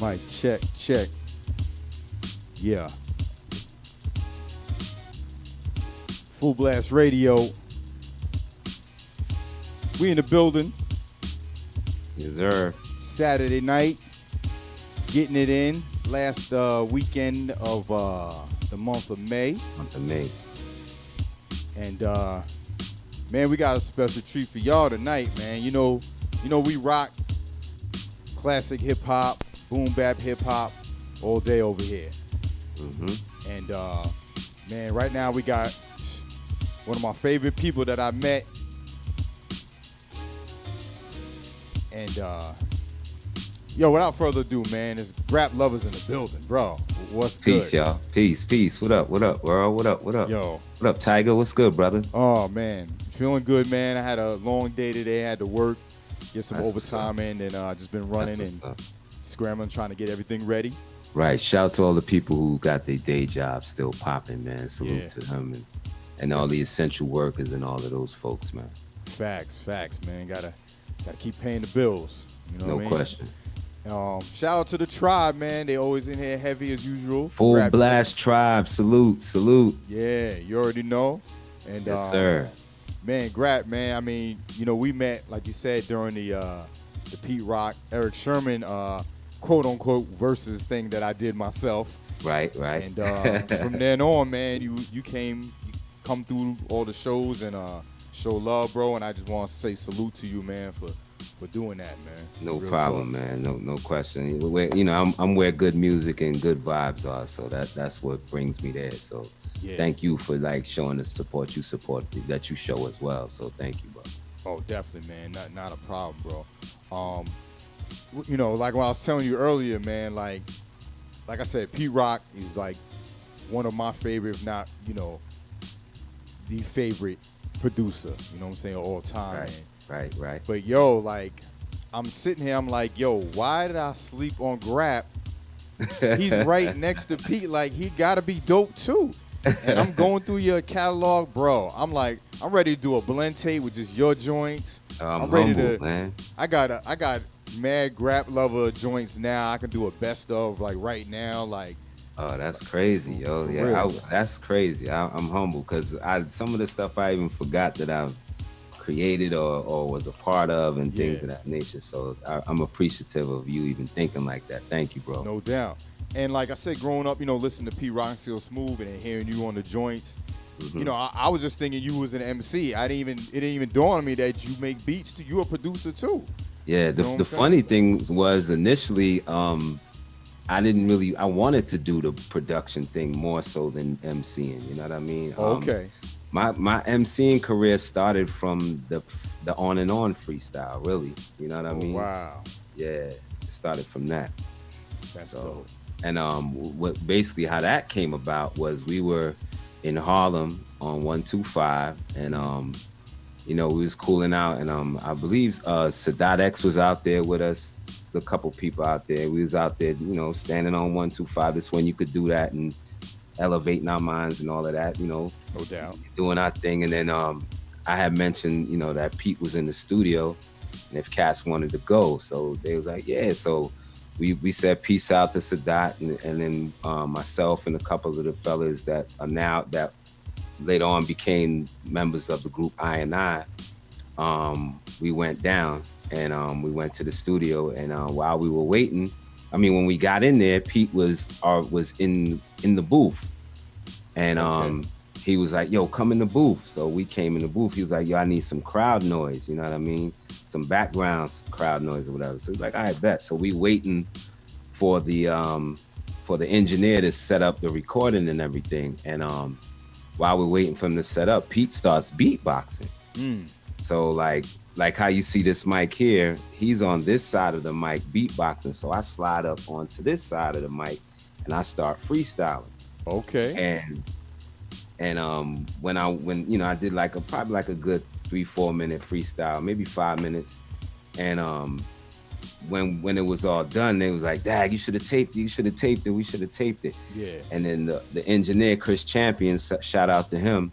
Mic check, check. Yeah. Fullblast Radio. We in the building. Yes, sir. Saturday night. Getting it in. Last weekend of the month of May. Month of May. And man, we got a special treat for y'all tonight, man. You know we rock classic hip hop, boom bap hip hop all day over here. Mm-hmm. And man, right now we got one of my favorite people that I met. And yo, without further ado, man, it's Grap Luva's in the building, bro. What's good? Peace, y'all. Peace. What up, world? What up? Yo. What up, Tiger? What's good, brother? Oh, man. Feeling good, man. I had a long day today. I had to work, get some overtime in, and just been running and scrambling, trying to get everything ready. Right. Shout out to all the people who got their day jobs still popping, man. Salute to them and all the essential workers and all of those folks, man. Facts, man. Gotta keep paying the bills. You know what I mean? Question. Shout out to the tribe, man. They always in here heavy as usual. Full Blast Tribe. Salute. Yeah, you already know. And yes, sir. Man, Grap, man. I mean, we met, like you said, during the Pete Rock, Eric Sherman, quote unquote versus thing that I did myself. Right. And from then on, man, you come through all the shows and show love, bro. And I just want to say salute to you, man, for doing that, man. No Real problem, talk. man. No question. I'm where good music and good vibes are, so that's what brings me there. So thank you for showing the support that you show as well. So thank you, bro. Oh, definitely, man. Not a problem, bro. Like when I was telling you earlier, man, like I said, Pete Rock is like one of my favorite, if not, the favorite producer, you know what I'm saying, of all time, man. Right. But yo, like, I'm sitting here, I'm like, yo, why did I sleep on Grap? He's right next to Pete, like, he gotta be dope too. And I'm going through your catalog, bro. I'm like, I'm ready to do a blend tape with just your joints. I'm ready humbled, to, man. I got mad Grap Luva joints now. I can do a best of like right now, like. Oh, that's crazy, yo. Yeah, that's crazy. I'm humble because some of the stuff I even forgot that I've created or was a part of and things of that nature. So I'm appreciative of you even thinking like that. Thank you, bro. No doubt. And like I said, growing up, listening to Pete Rock and Still Smooth and hearing you on the joints, I was just thinking you was an MC. It didn't even dawn on me that you make beats too. You a producer too. Yeah. The funny thing was initially, I wanted to do the production thing more so than MCing. You know what I mean? Okay. My MCing career started from the on and on freestyle, really. You know what I mean? Wow. Yeah, it started from that. That's dope. And what basically how that came about was we were in Harlem on 125, and we was cooling out, and I believe Sadat X was out there with us. There's a couple people out there. We was out there, standing on 125. That's when you could do that and elevating our minds and all of that, No doubt. Doing our thing. And then I had mentioned, that Pete was in the studio and if cats wanted to go. So they was like, yeah. So we said peace out to Sadat and then myself and a couple of the fellas that are now that later on became members of the group I&I. We went down and we went to the studio, and while we were waiting, when we got in there, Pete was in the booth, and he was like, yo, come in the booth. So we came in the booth. He was like, yo, I need some crowd noise, you know what I mean? Some background crowd noise or whatever. So he's like, I bet. So we waiting for the engineer to set up the recording and everything. And while we're waiting for him to set up, Pete starts beatboxing. So like how you see this mic here, he's on this side of the mic beatboxing. So I slide up onto this side of the mic and I start freestyling. Okay. And when I did probably a good 3-4 minute freestyle, maybe 5 minutes. And when it was all done, they was like, Dag, you should have taped it. We should have taped it. Yeah. And then the engineer, Chris Champion, shout out to him.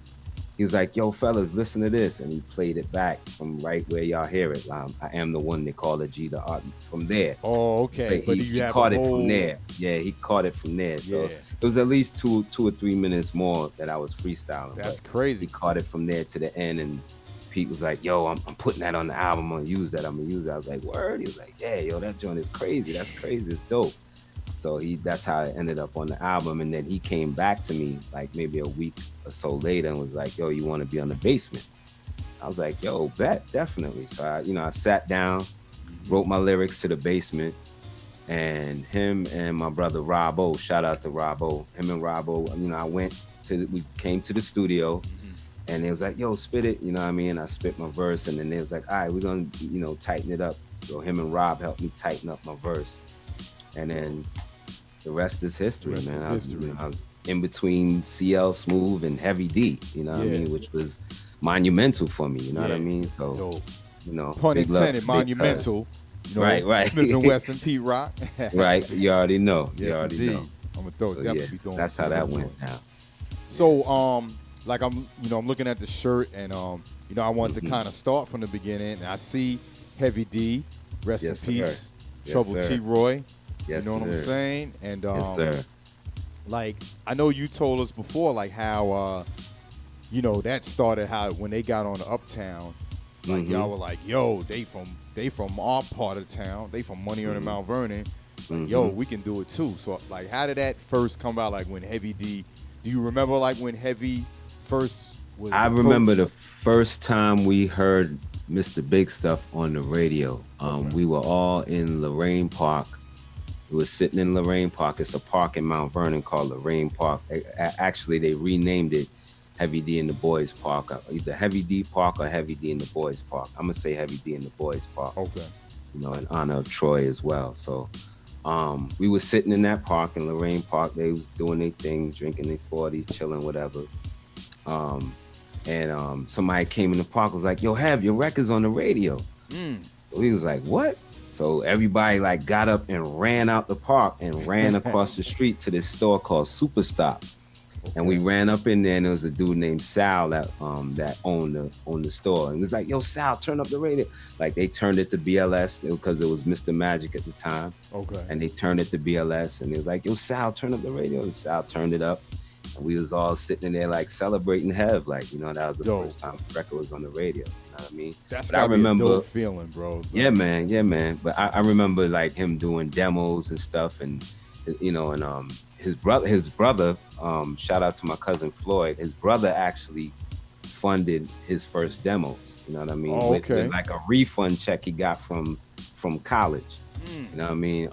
he was like, yo, fellas, listen to this. And he played it back from right where y'all hear it. I am the one they call a G, the art, from there. Oh, okay. But he caught it from there. Yeah, he caught it from there. So it was at least two or 3 minutes more that I was freestyling. That's crazy. He caught it from there to the end, and Pete was like, yo, I'm putting that on the album. I'm gonna use that. I was like, word? He was like, yeah, yo, that joint is crazy. That's crazy. It's dope. So that's how it ended up on the album. And then he came back to me like maybe a week or so later and was like, yo, you want to be on the Basement? I was like, yo, bet, definitely. So I sat down, wrote my lyrics to the Basement, and him and my brother Robbo, shout out to Robbo, him and Robbo, we came to the studio, and they was like, yo, spit it, you know what I mean? I spit my verse, and then they was like, all right, we're gonna, tighten it up. So him and Rob helped me tighten up my verse. And then the rest is history, man. I was in between CL Smooth and Heavy D, you know what I mean, which was monumental for me, you know what I mean? So, dope. Pun intended, monumental. Right. Smith and Wesson, Pete Rock. Right, you already know. Yes, indeed. I'm gonna definitely throwing. That's how that went down. So, like I'm looking at the shirt, and I wanted to kind of start from the beginning, and I see Heavy D, rest in peace, Trouble T. Roy. Yes, you know what I'm saying? And yes, sir. Like I know you told us before, like how that started how when they got on the Uptown, like y'all were like, yo, they from our part of town, they from Money Earning Mount Vernon, like, yo, we can do it too. So like, how did that first come about? Like when Heavy D, do you remember like when Heavy first was? I remember the first time we heard Mr. Big Stuff on the radio. We were all in Lorraine Park. We were sitting in Lorraine Park. It's a park in Mount Vernon called Lorraine Park. Actually, they renamed it Heavy D in the Boys Park. Either Heavy D Park or Heavy D in the Boys Park. I'm going to say Heavy D in the Boys Park. Okay. In honor of Troy as well. So we were sitting in that park in Lorraine Park. They was doing their thing, drinking their 40s, chilling, whatever. And somebody came in the park, was like, yo, have your records on the radio. So he was like, what? So everybody like got up and ran out the park and ran across the street to this store called Superstop. Okay. And we ran up in there, and there was a dude named Sal that owned the store. And he was like, yo, Sal, turn up the radio. Like they turned it to BLS because it was Mr. Magic at the time. Okay. And they turned it to BLS, and he was like, yo, Sal, turn up the radio. And Sal turned it up. And we was all sitting in there like celebrating Hev, like, that was the first time the record was on the radio. You know what I mean? That's gotta be a dope feeling, bro. Yeah, man. But I remember like him doing demos and stuff, and his brother, shout out to my cousin Floyd. His brother actually funded his first demos. You know what I mean? Oh, okay. With like a refund check he got from college. You know what I mean?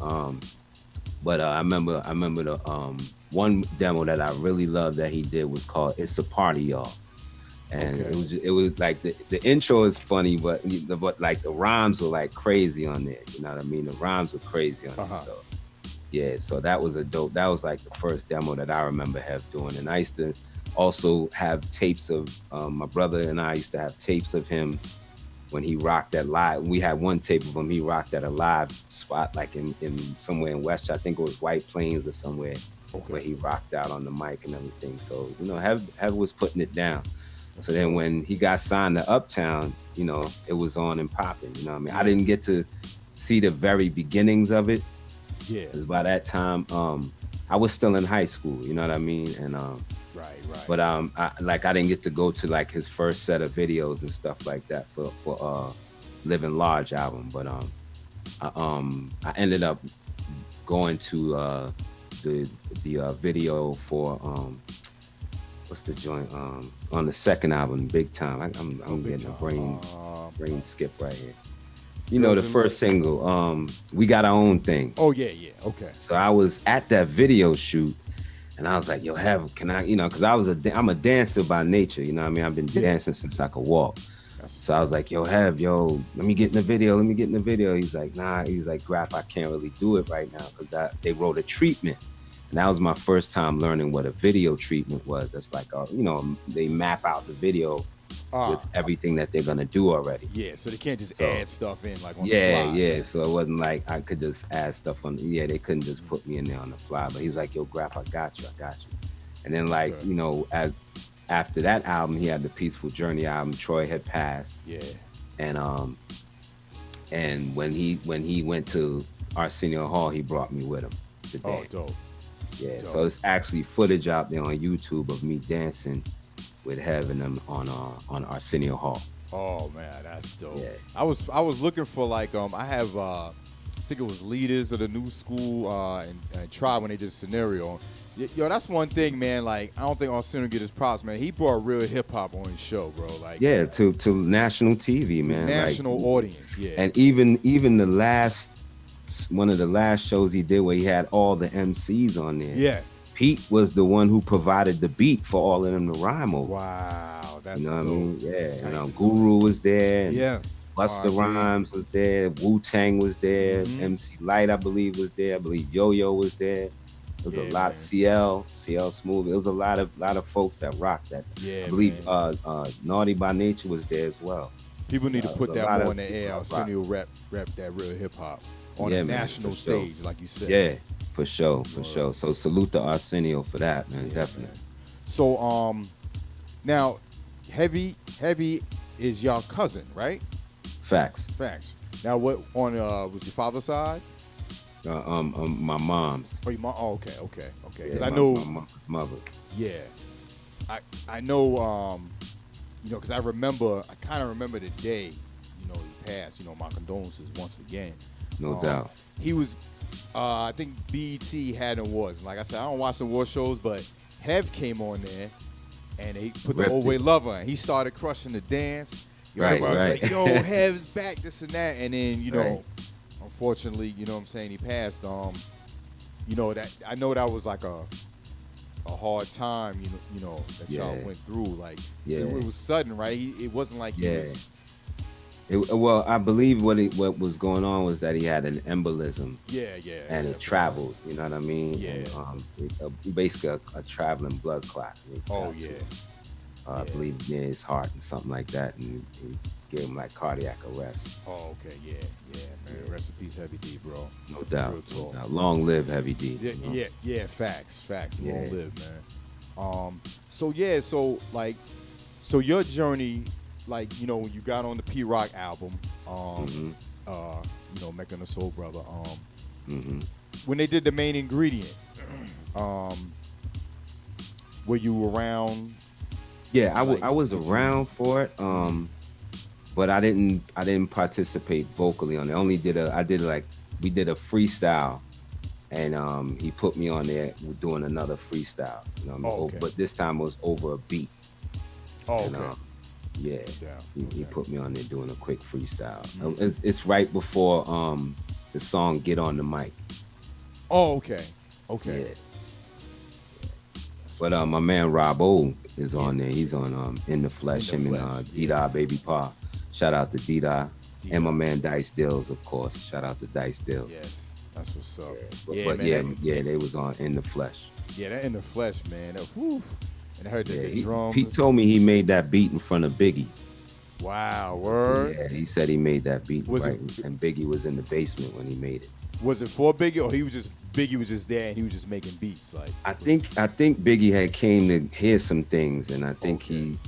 But I remember the one demo that I really loved that he did was called "It's a Party, Y'all," and it was like the intro is funny, but like the rhymes were like crazy on there. You know what I mean? The rhymes were crazy on it. So yeah, so that was that was like the first demo that I remember Hev doing. And I used to also have tapes of my brother and I used to have tapes of him when he rocked that live. We had one tape of him. He rocked at a live spot, like in somewhere in West. I think it was White Plains or somewhere, where he rocked out on the mic and everything. So Hev was putting it down. So then when he got signed to Uptown, it was on and popping. You know what I mean? I didn't get to see the very beginnings of it. Yeah. Because by that time, I was still in high school. You know what I mean? And right. But I didn't get to go to like his first set of videos and stuff like that for Living Large album. But I ended up going to the video for what's the joint on the second album, Big Time. I'm getting a brain skip right here. The first single, We Got Our Own Thing. Oh yeah, okay. So I was at that video shoot, and I was like, yo, Hev, can I, because I'm a dancer by nature, you know what I mean? I've been dancing since I could walk. So I was like, yo, Hev, let me get in the video. He's like, nah, Grap, I can't really do it right now because they wrote a treatment. And that was my first time learning what a video treatment was. That's like, they map out the video with everything that they're gonna do already. Yeah, so they can't just add stuff in like on the fly. Yeah. So it wasn't like I could just add stuff on. They couldn't just put me in there on the fly. But he's like, yo, Grap, I got you. And then like, after that album, he had the Peaceful Journey album. Troy had passed. Yeah. And when he went to Arsenio Hall, he brought me with him to dance. Oh, dope. Yeah. Dope. So it's actually footage out there on YouTube of me dancing with Hev and them on Arsenio Hall. Oh man, that's dope. Yeah. I was looking for like I have I think it was Leaders of the New School and Tribe when they did Scenario. Yo, that's one thing, man. Like I don't think Arsenio get his props, man. He brought real hip hop on his show, bro. Like yeah, to national TV, man. National audience, yeah. And even one of the last shows he did where he had all the MCs on there. Yeah. Pete was the one who provided the beat for all of them to rhyme over. Wow, that's you know dope. what I mean? Yeah. And Guru was there. And yeah. Busta Rhymes was there. Wu-Tang was there. MC Light, I believe, was there. I believe Yo-Yo was there. There was a lot of CL Smooth. There was a lot of folks that rocked that. Yeah, I believe Naughty by Nature was there as well. People need to put that more in the air. Arsenio rep that real hip hop on a national stage, like you said. Yeah, for sure. So salute to Arsenio for that, man. Definitely. Man. So now Heavy is your cousin, right? Facts. Now what on was your father's side? My mom's. Oh, your mom. Oh, okay. Because Yeah, I know my mother. Yeah, I know. Because I kind of remember the day, he passed. My condolences once again. No doubt. He was, I think BET had awards. Like I said, I don't watch the award shows, but Hev came on there, and he put the Old Way Lover, and he started crushing the dance. Everybody was like, yo, Hev's back, this and that. And then, unfortunately, you know what I'm saying, he passed. That I know that was like a hard time, that y'all went through. Like, so it was sudden, right? It wasn't like he was. Well, I believe what was going on was that he had an embolism. Yeah. And it traveled. You know what I mean? Yeah. And, basically a traveling blood clot. Oh yeah. I believe near his heart and something like that, and he gave him like cardiac arrest. Oh, okay, yeah, man. Rest in peace, Heavy D, bro. No doubt. Long live Heavy D. Yeah, facts. Long live, man. So your journey, like, when you got on the P Rock album, Mecca and the Soul Brother, when they did the Main Ingredient, were you around? Yeah, I was around for it, but I didn't participate vocally on it. We did a freestyle, and he put me on there doing another freestyle. You know what I mean? But this time it was over a beat. Oh, and, okay. He put me on there doing a quick freestyle. It's right before the song "Get on the Mic." Oh, okay. Yeah. But my man Rob O is on there. He's on In the Flesh. And D-Dot Baby Pa. Shout out to D-Dot. And my man Dice Dills, of course. Shout out to Dice Dills. Yes, that's what's up. They was on In the Flesh. Yeah, that In the Flesh, man. And I heard the drums. He told me he made that beat in front of Biggie. Wow, word. Yeah, he said he made that beat and Biggie was in the basement when he made it. Was it for Biggie, or Biggie was just there and he was just making beats? Like, I think Biggie had came to hear some things, and I think he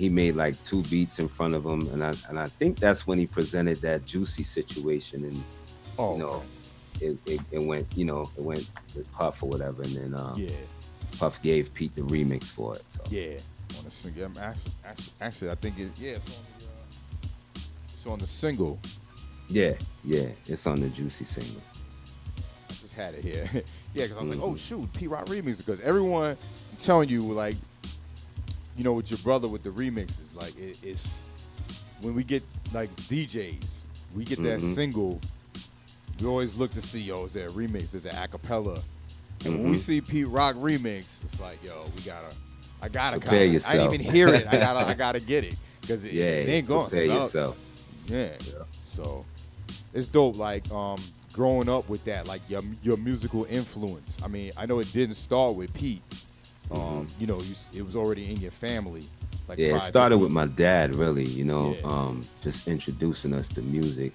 made like 2 beats in front of him, and I think that's when he presented that Juicy situation, and it went with Puff or whatever, and then Puff gave Pete the remix for it. So. Yeah, on the single. Actually, I think it's on the single. Yeah, it's on the Juicy single. I just had it here. Yeah, because I was like, oh shoot, P Rock remix. Because everyone, I'm telling you, like, with your brother with the remixes, like it's when we get like DJs, we get that single. We always look to see, is there a remix? Is there a cappella? And when we see Pete Rock remix, it's like, I gotta prepare yourself. I didn't even hear it. I gotta get it because it ain't gonna suck. Yourself. Yeah. So it's dope. Like growing up with that, like your musical influence. I mean, I know it didn't start with Pete. It was already in your family. Like, it started with my dad, really. Just introducing us to music.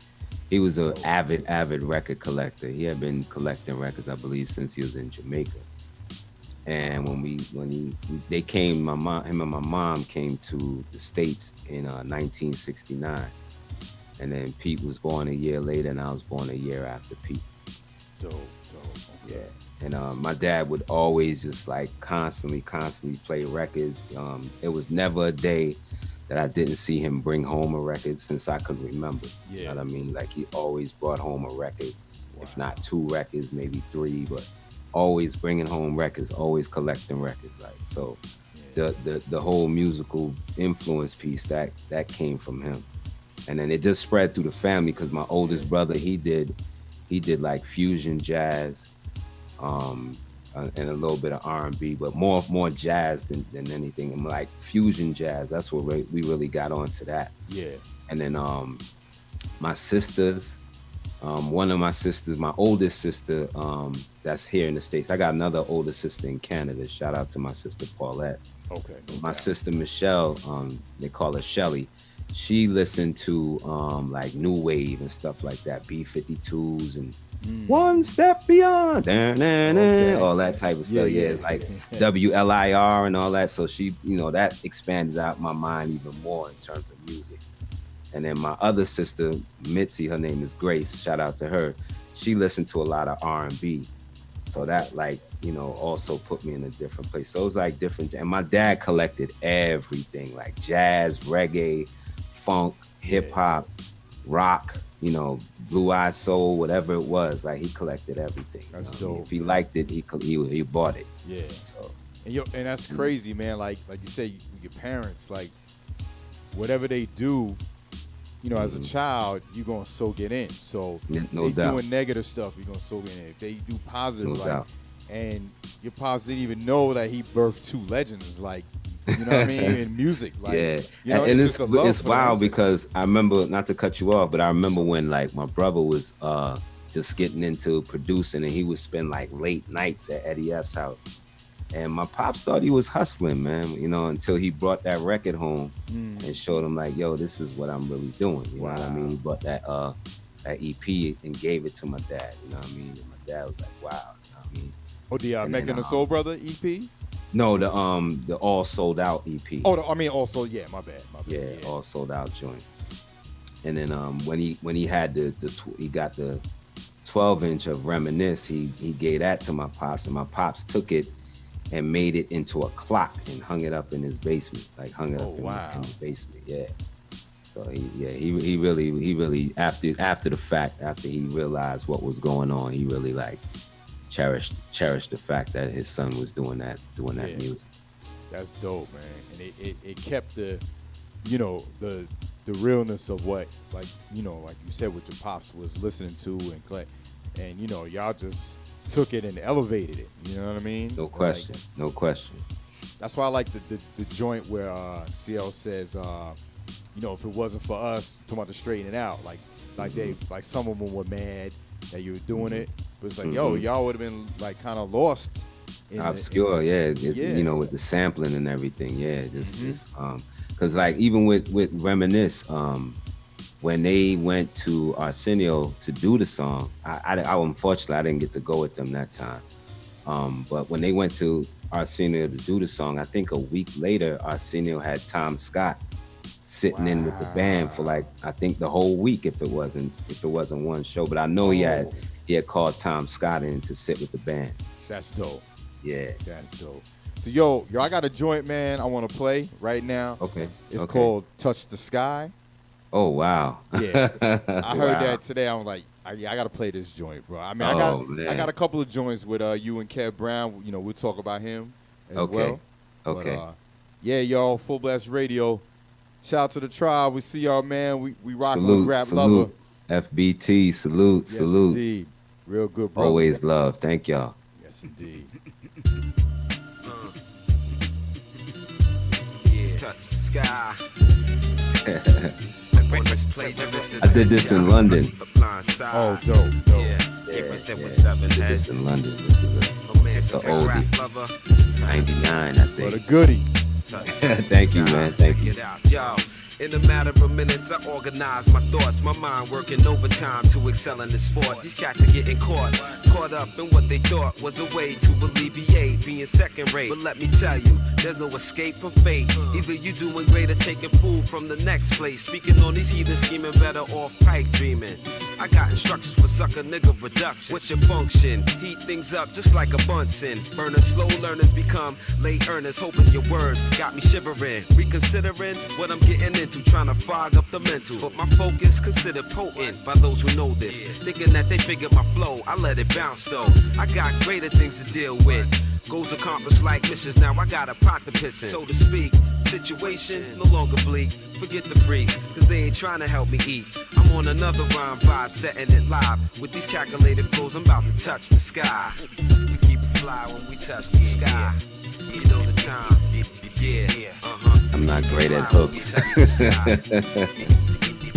He was an avid record collector. He had been collecting records, I believe, since he was in Jamaica. And they came, him and my mom came to the States in 1969. And then Pete was born a year later, and I was born a year after Pete. Dope. Okay. Yeah. And my dad would always just like constantly play records. It was never a day that I didn't see him bring home a record since I could remember. Yeah. You know what I mean? Like he always brought home a record, if not 2 records, maybe 3, but always bringing home records, always collecting records. Like so, the whole musical influence piece that came from him, and then it just spread through the family because my oldest brother he did like fusion jazz, and a little bit of R&B, but more jazz than anything. And like fusion jazz, that's what we really got onto that. Yeah. And then my sisters. One of my sisters, my oldest sister, that's here in the States. I got another older sister in Canada. Shout out to my sister Paulette. Okay. My sister Michelle, they call her Shelly. She listened to like new wave and stuff like that, B-52s and One Step Beyond, all that type of stuff. Yeah, like WLIR and all that. So she, that expanded out my mind even more in terms of music. And then my other sister, Mitzi, her name is Grace. Shout out to her. She listened to a lot of R&B. So that also put me in a different place. So it was like different. And my dad collected everything, like jazz, reggae, funk, hip hop, rock, blue eye soul, whatever it was. Like he collected everything. That's dope. If he liked it, he bought it. Yeah. So. And that's crazy, man. Like you say, your parents, like whatever they do, as a child, you're going to soak it in. So no they doubt. doing negative stuff, you're going to soak it in. If they do positive, no doubt. And your pops didn't even know that he birthed 2 legends, like, you know what I mean, in music. Like, yeah. And it's wild because I remember, not to cut you off, but I remember when like my brother was just getting into producing and he would spend like late nights at Eddie F's house. And my pops thought he was hustling, man, until he brought that record home and showed him like, yo, this is what I'm really doing. You know what I mean? He brought that EP and gave it to my dad, you know what I mean? And my dad was like, wow, you know what I mean? Oh, the Making the Soul Brother EP? No, the All Sold Out EP. Oh, also, yeah, my bad. Yeah, All Sold Out joint. And then when he had he got the 12-inch of Reminisce, he gave that to my pops, and my pops took it and made it into a clock and hung it up in his basement, in the basement. Yeah. So he really after the fact, after he realized what was going on, he really like cherished the fact that his son was doing that music. That's dope, man. And it kept the realness of what, like you said, what your pops was listening to and y'all just took it and elevated it. You know what I mean? No question. No question. That's why I like the joint where CL says, if it wasn't for us, talking about to straighten it out, like some of them were mad that you were doing it, but it's like, y'all would have been like kind of lost. Obscure, with the sampling and everything, because like even with Reminisce, when they went to Arsenio to do the song, I unfortunately I didn't get to go with them that time. But when they went to Arsenio to do the song, I think a week later, Arsenio had Tom Scott sitting in with the band for like, I think the whole week if it wasn't one show. But I know he had called Tom Scott in to sit with the band. That's dope. Yeah. That's dope. So yo, I got a joint, man, I want to play right now. Okay. It's called Touch the Sky. Oh, wow. Yeah. I heard that today. I'm like, I got to play this joint, bro. I mean, I got a couple of joints with you and Kev Brown. We'll talk about him as well. Okay. But, y'all, Full Blast Radio. Shout out to the tribe. We see y'all, man. We rocking with Grap Luva. FBT, salute, yes, salute. Indeed. Real good, bro. Always love. Thank y'all. Yes, indeed. Touch the sky. I did this in London. Oh, dope. Yeah. Did this in London. It's an oldie. 99, I think. What a goodie. Thank you, man. Thank you. In a matter of minutes, I organize my thoughts, my mind working overtime to excel in the sport. These cats are getting caught up in what they thought was a way to alleviate being second rate. But let me tell you, there's no escape from fate. Either you doing great or taking food from the next place. Speaking on these heathens scheming, better off pipe dreaming. I got instructions for sucker nigga reduction. What's your function? Heat things up just like a Bunsen. Burners, slow learners become late earners. Hoping your words got me shivering. Reconsidering what I'm getting into. Trying to fog up the mental. But my focus considered potent by those who know this. Thinking that they figured my flow, I let it bounce though. I got greater things to deal with. Goals accomplished like missions, now I got a pot to piss in, so to speak. Situation no longer bleak. Forget the freaks, cause they ain't trying to help me eat. I'm on another rhyme vibe, setting it live. With these calculated flows, I'm about to touch the sky. We keep it fly when we touch the sky. You know the time. Yeah, I'm not great at hooks.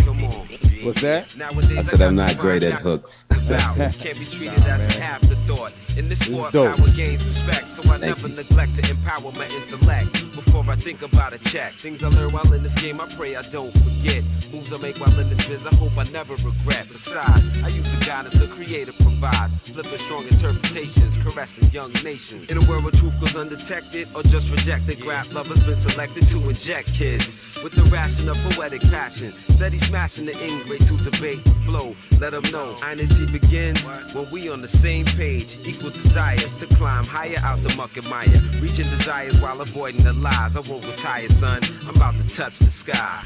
Come on. What's that? I said I'm not great at hooks. Can't be treated as an afterthought. In this sport, power gains respect, so I never neglect to empower my intellect. Before I think about a check, things I learn while in this game, I pray I don't forget. Moves I make while in this biz, I hope I never regret. Besides, I use the guidance the creator provides, flipping strong interpretations, caressing young nations. In a world where truth goes undetected or just rejected, Grap Luva's been selected to inject kids with the ration of poetic passion. Steady smashing the ingrate to debate the flow. Let them know identity begins when we on the same page. Equal desires to climb higher out the muck and mire. Reaching desires while avoiding the lies. I won't retire, son. I'm about to touch the sky.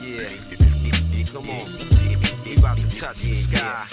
Yeah, come on. We about to touch the sky.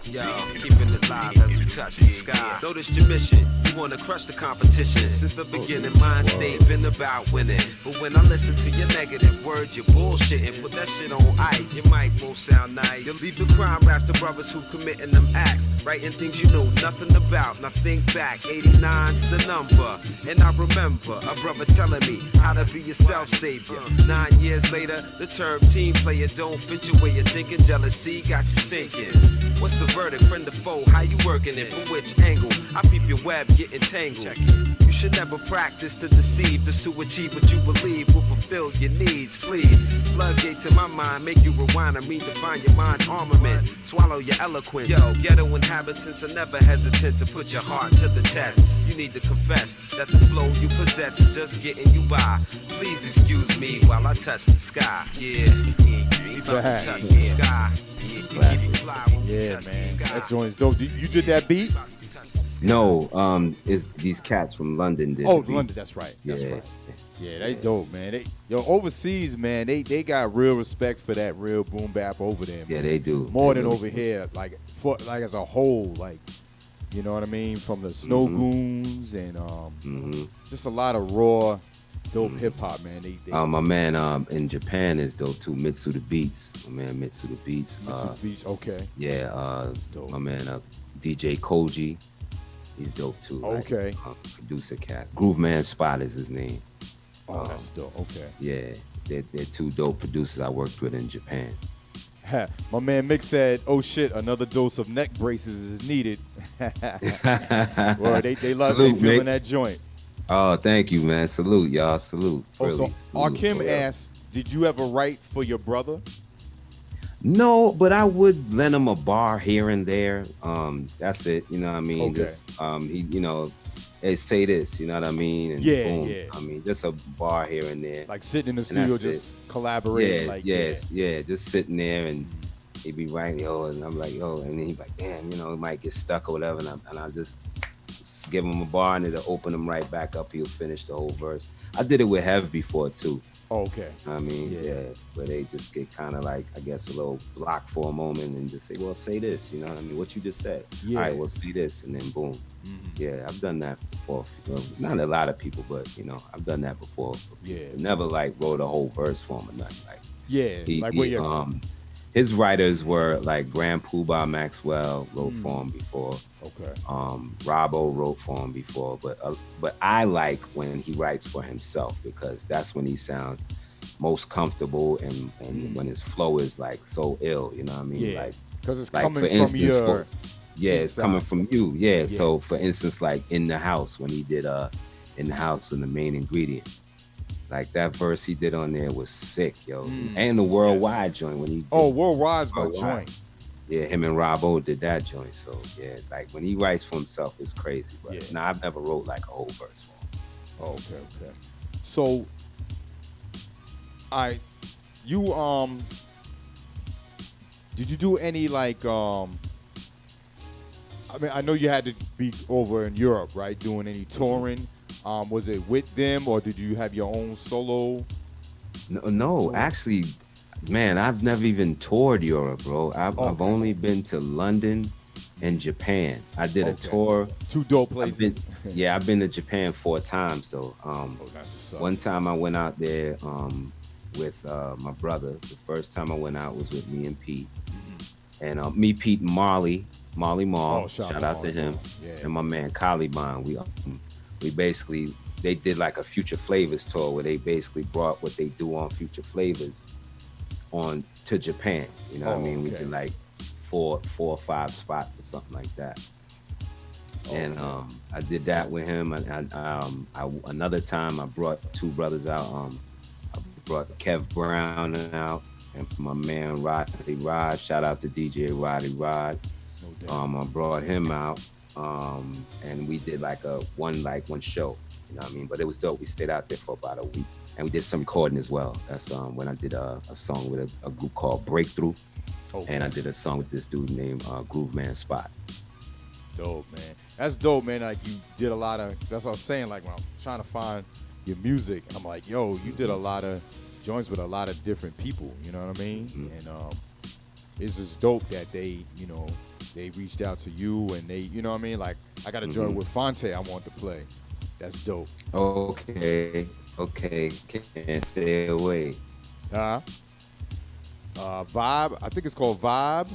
Yo, keeping it live as we touch the sky. Notice your mission, you wanna crush the competition. Since the beginning, mind state been about winning. But when I listen to your negative words, you're bullshitting. Put that shit on ice, your mic won't sound nice. You leave the crime rap to brothers who committing them acts. Writing things you know nothing about. Now think back, 89's the number. And I remember a brother telling me how to be a self-savior. 9 years later, the term team player don't fit your way of thinking. Jealousy got you sinking. What's the verdict, friend or foe? How you working it? From which angle? I peep your web getting tangled. You should never practice to deceive, just to achieve what you believe will fulfill your needs. Please, floodgates in my mind make you rewind and redefine your mind's armament. Swallow your eloquence. Yo, ghetto inhabitants are never hesitant to put your heart to the test. You need to confess that the flow you possess is just getting you by. Please excuse me while I touch the sky. Yeah, we about to touch the sky. Yeah, man. That joint's dope. You did that beat? No, it's these cats from London did. Oh, London, that's right. That's right. Yeah, they dope, man. Overseas, man, they got real respect for that real boom bap over there, man. Yeah, they do. More than over here, like as a whole, like, you know what I mean? From the Snow Goons and just a lot of raw, dope hip hop, man. My man in Japan is dope too. Mitsu the Beats. My man Mitsu the Beats. Okay. Yeah, my man DJ Koji. He's dope too. Okay. Like, producer cat. Groove Man Spot is his name. Oh, that's dope. Okay. Yeah, they're two dope producers I worked with in Japan. My man Mick said, "Oh shit, another dose of neck braces is needed." Well, they love it, feeling that joint. Oh, thank you, man. Salute, y'all. Salute. Oh, so Arkim asked, "Did you ever write for your brother?" No, but I would lend him a bar here and there. That's it. You know what I mean? Okay. Just, he, you know, hey, say this. You know what I mean? And boom. Yeah. I mean, just a bar here and there. Like sitting in the studio, just collaborating. Just sitting there and he'd be writing, and I'm like, and then he'd be like, damn, you know, it might get stuck or whatever, and I just give him a bar and it'll open him right back up. He'll finish the whole verse. I did it with Hev before too. Oh, okay. I mean, where they just get kind of like, I guess, a little blocked for a moment and just say, well, say this, you know what I mean? What you just said. Yeah. All right, well, say this, and then boom. Yeah, I've done that before. You know, not a lot of people, but, you know, I've done that before. Yeah. Never, like, wrote a whole verse for him or nothing. Like, his writers were, like, Grand Poobah Maxwell wrote for him before. Okay. Robbo wrote for him before, but I like when he writes for himself because that's when he sounds most comfortable and when his flow is like so ill, you know what I mean? Yeah, because it's like, coming from your it's coming from you. Yeah. So for instance, like In the House, when he did In the House and The Main Ingredient, Like that verse he did on there was sick, yo. And the worldwide joint when he Worldwide's my joint. Yeah, him and Rob O did that joint. So yeah, like when he writes for himself, it's crazy. But nah, I've never wrote like a whole verse for him. Okay. So did you do any like I mean, I know you had to be over in Europe, right? Doing any touring. Was it with them or did you have your own solo? No, actually, man, I've never even toured Europe, bro. I've only been to London and Japan. I did a tour. 2 dope places. I've been to Japan 4 times though. That's what's up. One time I went out there with my brother. The first time I went out was with me and Pete. And me, Pete, and Marley Marl. Shout out to him. And my man Caliban. We basically, they did like a Future Flavors tour where they basically brought what they do on Future Flavors on to Japan. You know what I mean? We did like 4 or 5 spots or something like that. And I did that with him. Another time I brought 2 brothers out. I brought Kev Brown out and my man Roddy Rod. Shout out to DJ Roddy Rod. I brought him out. And we did like one show, you know what I mean? But it was dope. We stayed out there for about a week, and we did some recording as well. That's when I did a song with a group called Breakthrough, and I did a song with this dude named Groove Man Spot. Dope, man. That's dope, man. Like you did a lot of. That's what I was saying. Like when I'm trying to find your music, I'm like, yo, you did a lot of joints with a lot of different people. You know what I mean? And it's just dope that they, you know, they reached out to you and they, you know what I mean? Like, I got a joint with Fonte I want to play. That's dope. Okay. Can't stay away. Vibe. I think it's called Vibe.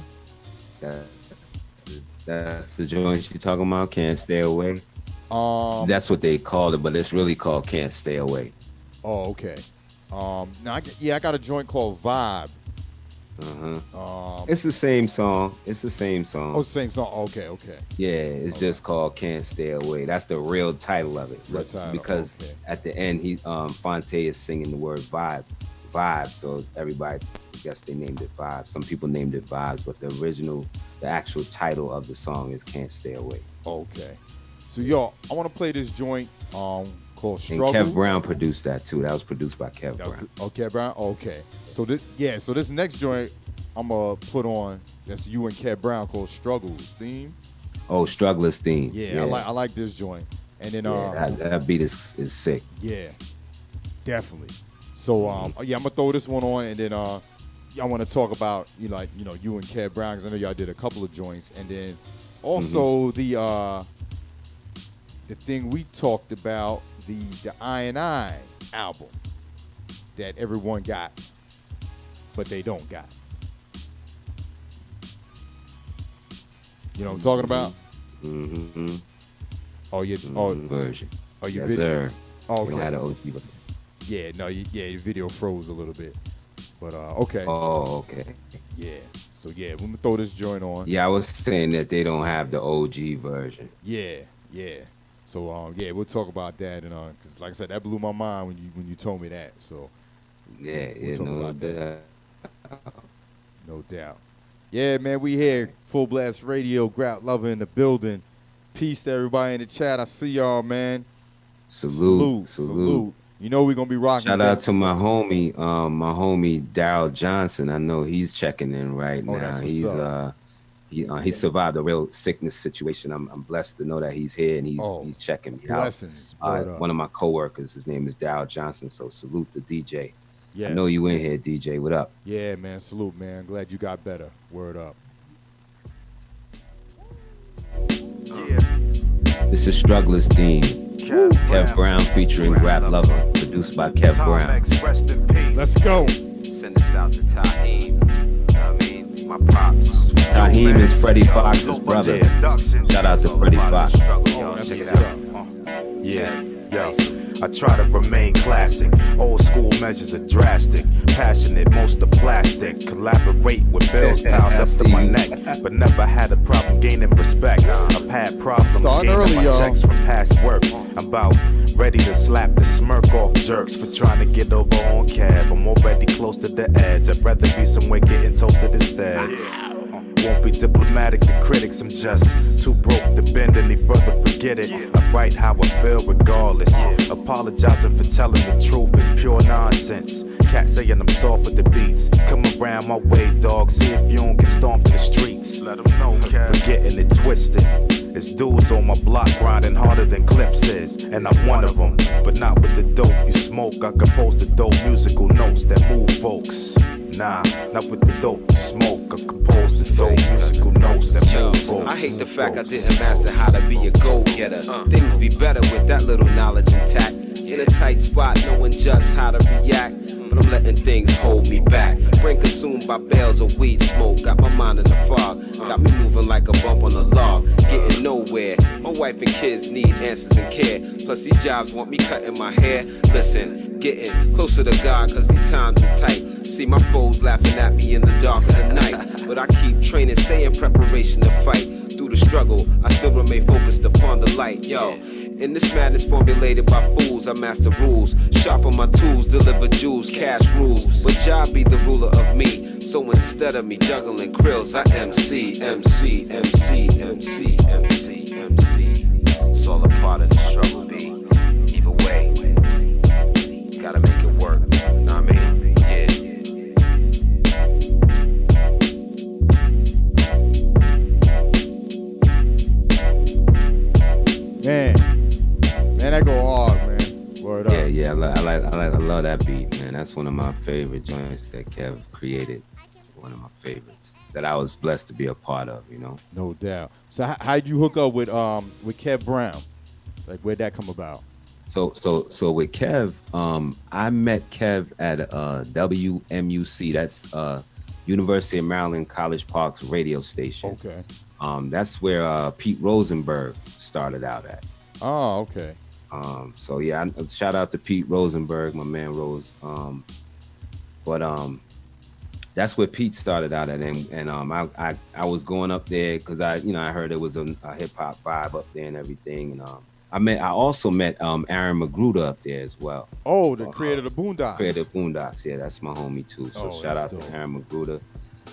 That's the joint you talking about, Can't Stay Away? That's what they called it, but it's really called Can't Stay Away. Oh, okay. I got a joint called Vibe. It's the same song. Oh, same song. Okay. Yeah, it's just called Can't Stay Away. That's the real title of it. Because at the end, Fonte is singing the word vibe. So everybody, I guess they named it Vibe. Some people named it Vibes, but the actual title of the song is Can't Stay Away. Okay. So yo, I want to play this joint called Struggle. And Kev Brown produced that too. That was produced by Kev Brown. Okay, Brown. Okay. So this next joint I'm gonna put on, that's you and Kev Brown, called Struggles Theme. Oh, Strugglers Theme. Yeah. I like this joint. And then that beat is sick. Yeah, definitely. So I'm gonna throw this one on, and then y'all want to talk about you and Kev Brown, because I know y'all did a couple of joints, and then also the thing we talked about, the I album that everyone got, but they don't got. You know what I'm talking about? Mm-hmm. Oh, yeah. Version. Oh, your yes, video. sir. Oh, okay. We had an OG version. Yeah, no, your video froze a little bit. But, okay. Oh, okay. Yeah. So, yeah, we're going to throw this joint on. Yeah, I was saying that they don't have the OG version. Yeah. So, we'll talk about that. And because, like I said, that blew my mind when you told me that. So, we'll talk about that. No doubt. Yeah, man, we here. Fullblast Radio, Grap Luva in the building. Peace to everybody in the chat. I see y'all, man. Salute. You know we're going to be rocking. Shout out to my homie Daryl Johnson. I know he's checking in right now. That's what's up. He survived a real sickness situation. I'm blessed to know that he's here and he's checking me blessings. out. One of my coworkers, his name is Daryl Johnson. So salute to DJ. Yes. I know you in here, DJ. What up? Yeah, man. Salute, man. Glad you got better. Word up. Yeah. This is Strugglers Theme. Kev Brown featuring Grap Luva, produced by Kev Brown. Let's go. Send this out to Taheem. I mean, my props. Taheem is Freddie Fox's brother. Shout out to Freddie Fox. Oh, that's what's up. Yeah. Yo, I try to remain classic. Old school measures are drastic. Passionate, most are plastic. Collaborate with bills piled up to my neck. But never had a problem gaining respect. I've had problems gaining my checks from past work. I'm about ready to slap the smirk off jerks for trying to get over on Cav. I'm already close to the edge. I'd rather be somewhere getting toasted instead. Won't be diplomatic to critics, I'm just too broke to bend any further, forget it. I write how I feel regardless. Apologizing for telling the truth is pure nonsense. Cat saying I'm soft with the beats. Come around my way, dog, see if you don't get stomped in the streets. Let them know, Cat. Forgetting it twisted. It's dudes on my block grinding harder than Clips is. And I'm one of them, but not with the dope you smoke. I compose the dope musical notes that move folks. Nah, not with the dope you smoke. I compose the dope musical notes that move folks. I hate the fact I didn't master how to be a go-getter. Things be better with that little knowledge intact. In a tight spot, knowing just how to react. But I'm letting things hold me back. Brain consumed by bales of weed smoke. Got my mind in the fog. Got me moving like a bump on a log. Getting nowhere. My wife and kids need answers and care. Plus these jobs want me cutting my hair. Listen, getting closer to God cause these times are tight. See my foes laughing at me in the dark of the night. But I keep training, stay in preparation to fight. Through the struggle, I still remain focused upon the light. Yo, in this madness formulated by fools, I master rules. Sharpen my tools, deliver jewels, cash rules. But Jah be the ruler of me. So instead of me juggling krills, I MC. It's all a part of the struggle, B. Either way, gotta make it work. Know what I mean? Yeah. Man, that go hard, man. Word up. Yeah, I love that beat, man. That's one of my favorite joints that Kev created. One of my favorites that I was blessed to be a part of, you know. No doubt. So how'd you hook up with Kev Brown? Like, where'd that come about? So with Kev, I met Kev at WMUC. That's University of Maryland College Park's radio station. Okay. That's where Pete Rosenberg started out at. Oh, okay. So yeah, shout out to Pete Rosenberg, my man Rose. But that's where Pete started out at, and I was going up there because I heard there was a hip hop vibe up there and everything, and I also met Aaron Magruder up there as well. Oh, the creator of the Boondocks. Creator of Boondocks, yeah, that's my homie too. So shout out dope to Aaron Magruder.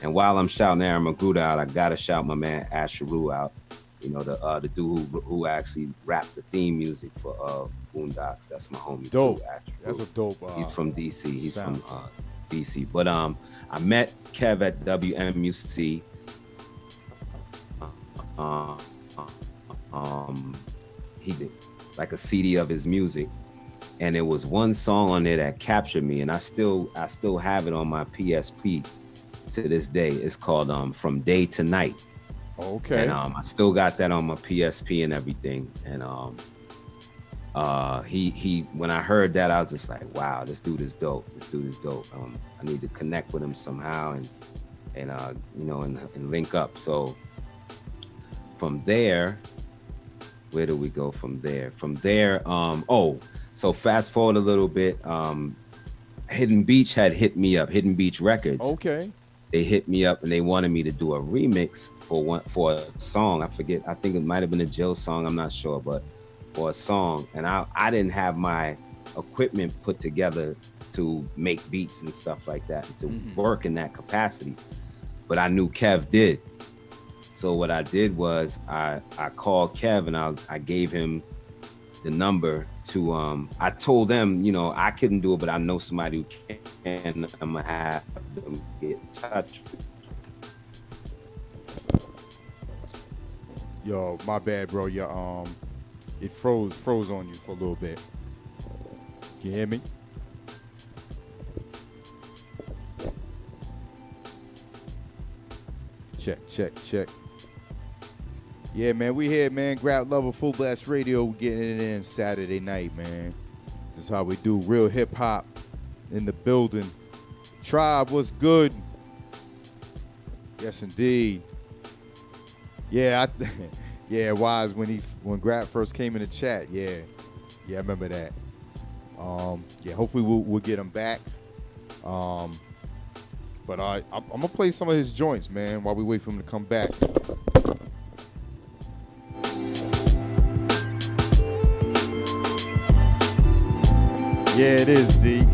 And while I'm shouting Aaron Magruder out, I gotta shout my man Asheru out. You know, the dude who actually rapped the theme music for Boondocks. That's my homie. Dope. Too, that's a dope. He's from DC. He's sound. from DC. But I met Kev at WMUC. He did like a CD of his music, and there was one song on there that captured me, and I still have it on my PSP to this day. It's called From Day to Night. Okay. And I still got that on my PSP and everything. And he when I heard that, I was just like, wow, this dude is dope. I need to connect with him somehow and link up. So from there, where do we go from there? From there, so fast forward a little bit. Hidden Beach had hit me up. Hidden Beach Records. Okay. They hit me up and they wanted me to do a remix for a song. I forget. I think it might have been a Jill song. I'm not sure, but for a song. And I didn't have my equipment put together to make beats and stuff like that, to work in that capacity. But I knew Kev did. So what I did was I called Kev and I gave him the number to, I told them, I couldn't do it, but I know somebody who can. I'm gonna have them get in touch with. Yo, my bad, bro. Your it froze on you for a little bit. Can you hear me? Check. Yeah, man, we here, man. Grap Luva, Fullblast Radio. We getting it in Saturday night, man. This is how we do real hip hop in the building. Tribe, what's good? Yes, indeed. Yeah, yeah. Wise when Grap first came in the chat. Yeah, Yeah, I remember that. Yeah, hopefully we'll get him back. But I'm gonna play some of his joints, man, while we wait for him to come back. Yeah, it is, D.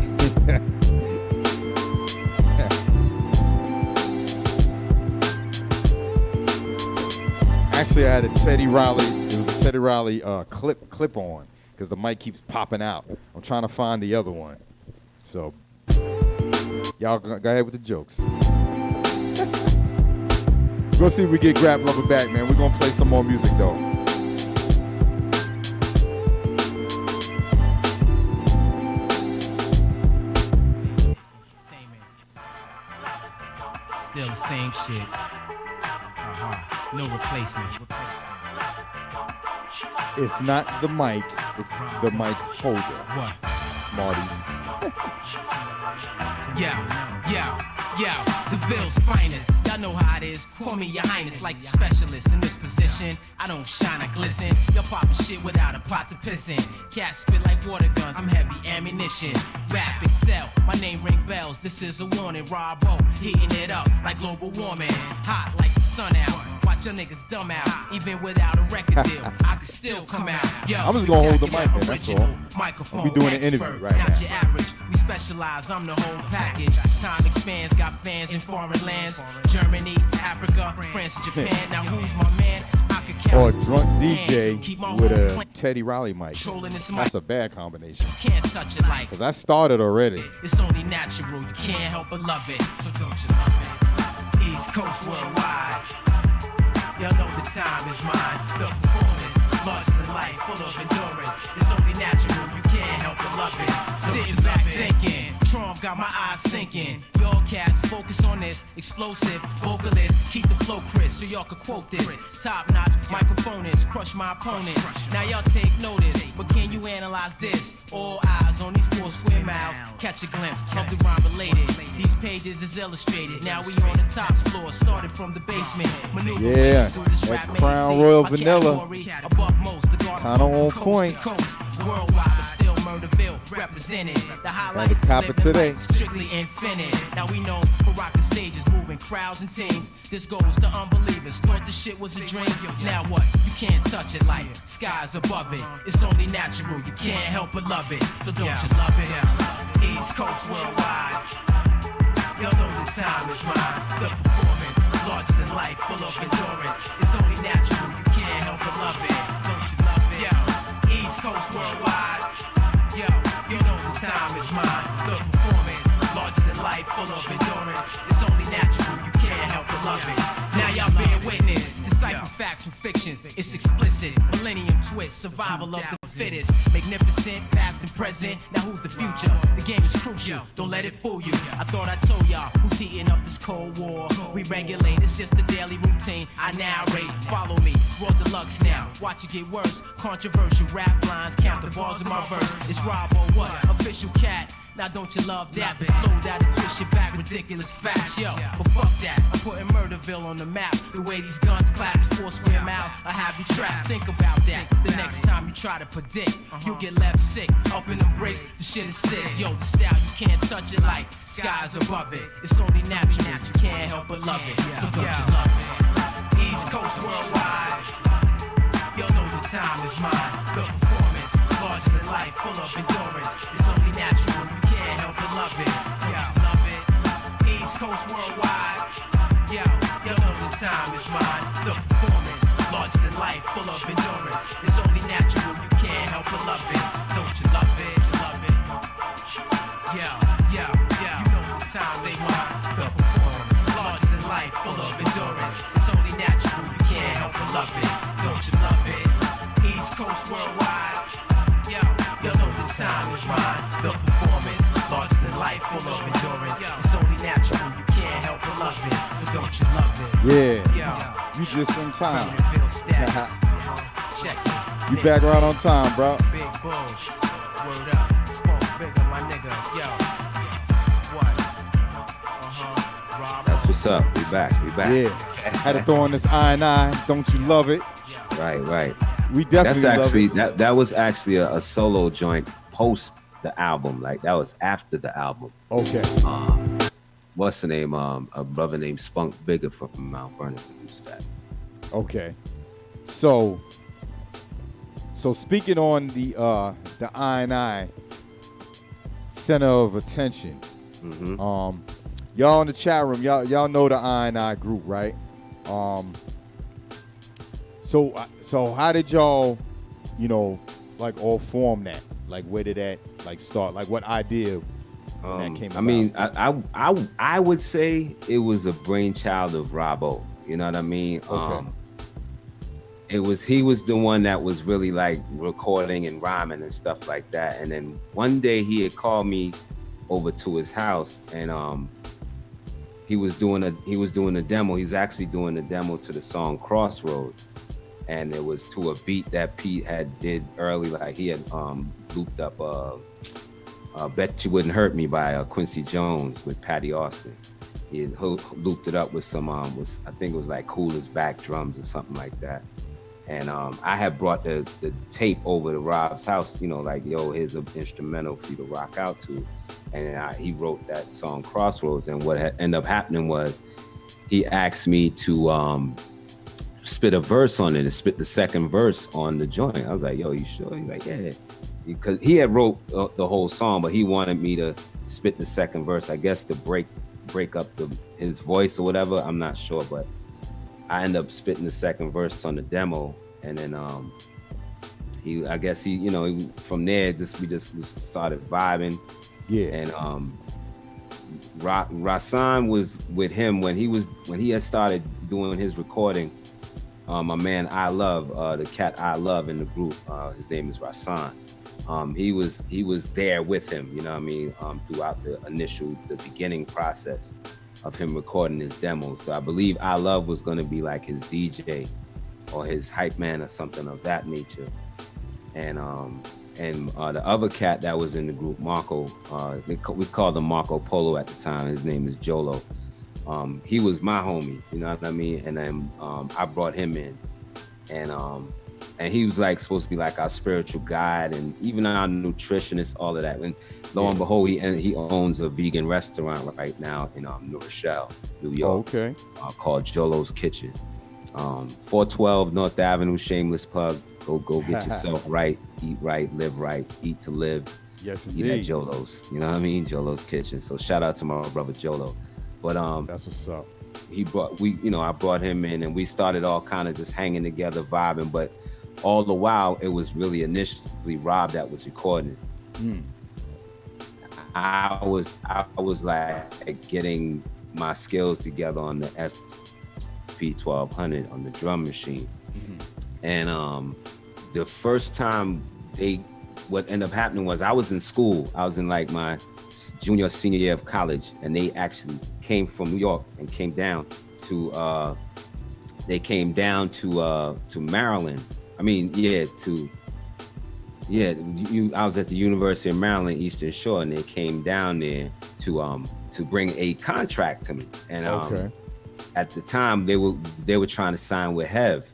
Actually, I had a Teddy Riley. It was a Teddy Riley clip on because the mic keeps popping out. I'm trying to find the other one. So, y'all go ahead with the jokes. We're gonna see if we get Grap Luva back, man. We're gonna play some more music though. Still the same shit. No replacement. It's not the mic, it's the mic holder. What? Smarty. Yeah, the Ville's finest. Y'all know how it is. Call me your highness, like the specialist in this position. I don't shine, I glisten. Y'all poppin' shit without a pot to piss in. Cats spit like water guns, I'm heavy ammunition. Rap excel, my name ring bells. This is a warning, Robo, heating it up like global warming. Hot like the sun out. Watch your niggas dumb out. Even without a record deal, I can still come out. Yo, I'm just gonna hold the mic, man. That's all. Microphone We doing an expert, interview right not now. your average. We specialize, I'm the whole package. Time expands, got fans in foreign lands. Germany, Africa, France, and Japan. Now who's my man? I could count. Or a drunk DJ Keep my with whole a plan- Teddy Riley mic. Controlling this mic. That's a bad combination. Can't touch it like Cause I started already. it's only natural. You can't help but love it. So don't you love it? East Coast worldwide. Y'all know the time is mine. The performance, larger than life, full of endurance. It's only natural. You can't help but love it. Sitting back thinking. Trump got my eyes sinking. Y'all cats focus on this. Explosive vocalists. Keep the flow crisp so y'all can quote this. Top notch microphonists. Crush my opponents. Now y'all take notice. But can you analyze this? All eyes on these 4 square miles. Catch a glimpse of the rhyme related. These pages is illustrated. Now we on the top floor. Started from the basement. Maneuver Yeah, ways through this that rap Crown maze. Royal My Vanilla. category above most. The guard Kinda on from coast point. to coast. Worldwide, but still Murderville represented. The highlights Had to cop of it today. living life, strictly infinite. Now we know for rocking stages, moving crowds and teams. This goes to unbelievers. Thought the shit was a dream. Now what? You can't touch it like skies above it. It's only natural. You can't help but love it. So don't you love it? East Coast worldwide. Y'all know the time is mine. The performance, larger than life, full of endurance. It's only natural. You can't help but love it. Don't you love it? Yo, East Coast worldwide. Yo, you know the time is mine. The performance, larger than life, full of endurance. It's only natural. You can't help but love it. Now y'all bear witness. Decipher facts from fictions. It's explicit. Millennium twist. Survival of the fittest. Magnificent, past and present. Now who's the future? The game is crucial. Don't let it fool you. I thought I told y'all who's heating up this Cold War. We regulate. It's just a daily routine. I narrate. Follow me. Raw deluxe now. Watch it get worse. Controversial rap lines. Count the bars in my verse. It's Rob or what? Official cat. Now don't you love that? The flow that'll twist your back. Ridiculous facts. Yo, but fuck that. I'm putting Murderville on the map. The way these guns clap. 4 square miles. I have you trapped. Think about that. The next time you try to predict, you'll get left sick. Up in the bricks, the shit is thick. Yo, the style, you can't touch it like skies above it. It's only natural. You can't help but love it. So don't you love it? East Coast worldwide. Y'all know the time is mine. The performance, larger than life, full of endurance. It's only natural. You can't help but love it. Don't you love it? East Coast worldwide. Yo, y'all know the time is mine. The performance, larger than life, full of endurance. It's only natural. You can't help but love it. Don't you love it? You love it? Yo, you know the time is mine. The performance, larger than life, full of endurance. It's only natural. You can't help but love it. Don't you love it? East Coast worldwide. Yo, know the time is mine. The performance, larger than life, full of endurance. It's only natural. You can't help but love it. So don't you love it? Yeah, you just in time. Check it. You back right on time, bro. Big bulls. Word up. Smoke bigger, my nigga. Yo. What? Rob. That's what's up. We back. Yeah. Had to throw on this I&I. Don't you love it? Right. We definitely That's actually love it. that was actually a solo joint post the album. Like that was after the album. Okay. What's the name? A brother named Spunk Bigger from Mount Vernon produced that. Okay. So speaking on the I&I center of attention. Mm-hmm. Y'all in the chat room, y'all know the I&I group, right? So how did y'all, like all form that? Like where did that like start? Like what idea that came about? I mean, I would say it was a brainchild of Robbo. You know what I mean? Okay. He was the one that was really like recording and rhyming and stuff like that. And then one day he had called me over to his house, and he was doing a demo. He's actually doing a demo to the song Crossroads, and it was to a beat that Pete had did early. Like he had looped up "Bet You Wouldn't Hurt Me" by Quincy Jones with Patty Austin. He had looped it up with some I think it was like Coolest back drums or something like that. And I had brought the tape over to Rob's house, like, yo, here's an instrumental for you to rock out to. And he wrote that song Crossroads. And what ended up happening was he asked me to spit a verse on it and spit the second verse on the joint. I was like, yo, you sure? He's like, yeah. Because he had wrote the whole song, but he wanted me to spit the second verse, I guess to break up his voice or whatever. I'm not sure, but I ended up spitting the second verse on the demo, and then he from there we just started vibing. Yeah. And Rasan was with him when he had started doing his recording. My man I Love, the cat I Love in the group, his name is Rasan. He was there with him, you know what I mean, throughout the beginning process of him recording his demos. So I believe I Love was going to be like his DJ or his hype man or something of that nature. And the other cat that was in the group, Marco, we called him Marco Polo at the time. His name is Jolo. He was my homie, you know what I mean? And then I brought him in, and he was like supposed to be like our spiritual guide and even our nutritionist, all of that. And lo and behold, he owns a vegan restaurant right now in New Rochelle, New York. Okay. Called Jolo's Kitchen. 412 North Avenue, shameless plug. Go get yourself right, eat right, live right, eat to live. Yes, Eat at indeed. Jolo's, you know what I mean? Jolo's Kitchen. So shout out to my brother Jolo. But that's what's up. I brought him in and we started all kind of just hanging together, vibing, but all the while it was really initially Rob that was recording. I was like getting my skills together on the SP1200 on the drum machine. And the first time what ended up happening was I was in school. I was in like my junior, senior year of college, and they actually came from New York and came down to Maryland. I was at the University of Maryland, Eastern Shore, and they came down there to bring a contract to me. And Okay. at the time they were trying to sign with Hev.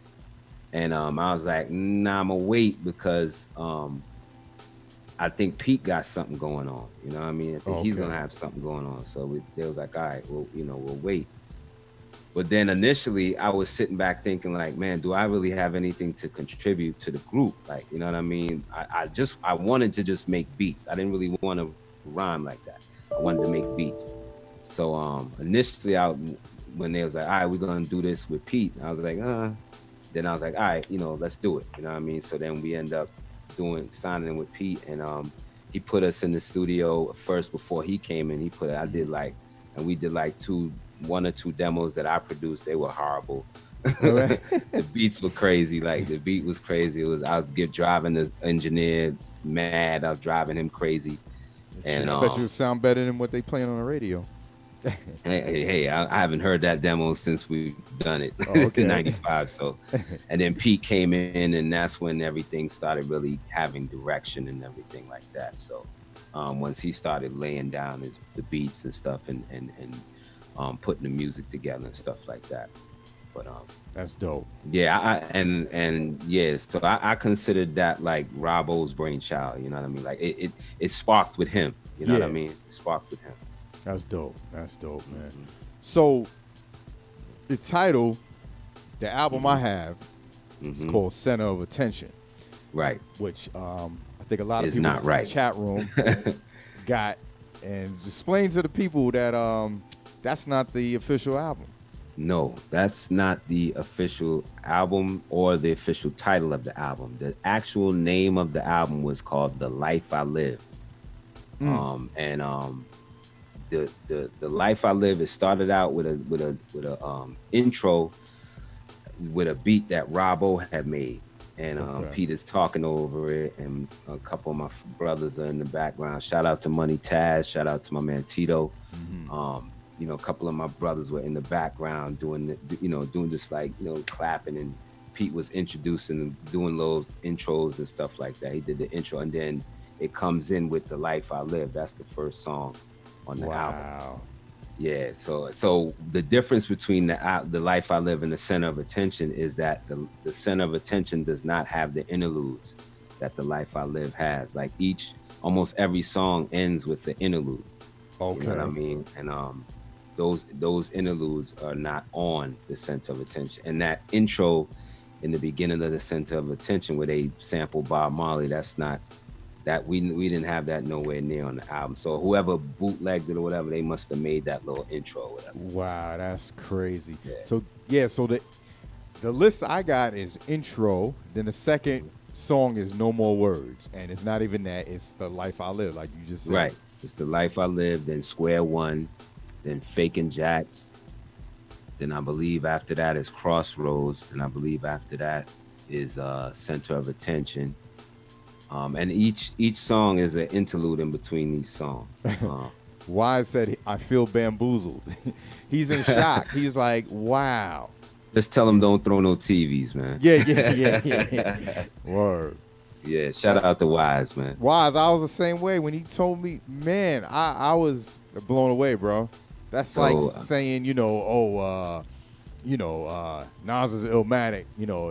And I was like, nah, I'm gonna wait because I think Pete got something going on. You know what I mean? I think he's gonna have something going on. So they was like, all right, well, we'll wait. But then initially I was sitting back thinking like, man, do I really have anything to contribute to the group? Like, you know what I mean? I wanted to just make beats. I didn't really want to rhyme like that. I wanted to make beats. So initially when they was like, all right, we're gonna do this with Pete, I was like, Then I was like, all right, let's do it. You know what I mean? So then we end up signing with Pete, and he put us in the studio first before he came in. We did like one or two demos that I produced. They were horrible. The beats were crazy. Like the beat was crazy. I was driving the engineer mad. I was driving him crazy. And I bet you sound better than what they playing on the radio. Hey, I haven't heard that demo since we've done it okay. in 95. So, and then Pete came in, and that's when everything started really having direction and everything like that. So once he started laying down the beats and stuff and putting the music together and stuff like that. But That's dope. yeah, and yeah, so I considered that like Robbo's brainchild. You know what I mean? Like it sparked with him. You know what I mean? It sparked with him. That's dope. That's dope, man. Mm-hmm. So the title, the album I have, is called Center of Attention. Right. Which I think a lot of people not right. in the chat room got, and explain to the people that that's not the official album. No, that's not the official album or the official title of the album. The actual name of the album was called The Life I Live. The Life I Live, it started out with a intro with a beat that Robbo had made. And Pete is talking over it, and a couple of my brothers are in the background. Shout out to Money Taz, shout out to my man Tito. You know, a couple of my brothers were in the background doing this like, you know, clapping, and Pete was introducing and doing those intros and stuff like that. He did the intro, and then it comes in with The Life I Live. That's the first song on the album. Yeah, so the difference between the Life I Live and the Center of Attention is that the Center of Attention does not have the interludes that the Life I Live has. Like almost every song ends with the interlude. Okay. You know what I mean? And those interludes are not on the Center of Attention. And that intro in the beginning of the Center of Attention where they sample Bob Marley, that's not that we didn't have that nowhere near on the album. So whoever bootlegged it or whatever, they must have made that little intro or whatever. Wow, that's crazy. Yeah. So the list I got is intro, then the second song is No More Words, and it's not even that, it's The Life I Live, like you just said. Right. It's The Life I Live, then Square One, then Fakin' Jacks. Then I believe after that is Crossroads, and I believe after that is Center of Attention. And each song is an interlude in between these songs. Wise said, I feel bamboozled. He's in shock. He's like, wow. Just tell him don't throw no TVs, man. Yeah. Word. Yeah, shout out to Wise, man. Wise, I was the same way when he told me, man, I was blown away, bro. That's like saying, Nas is Illmatic.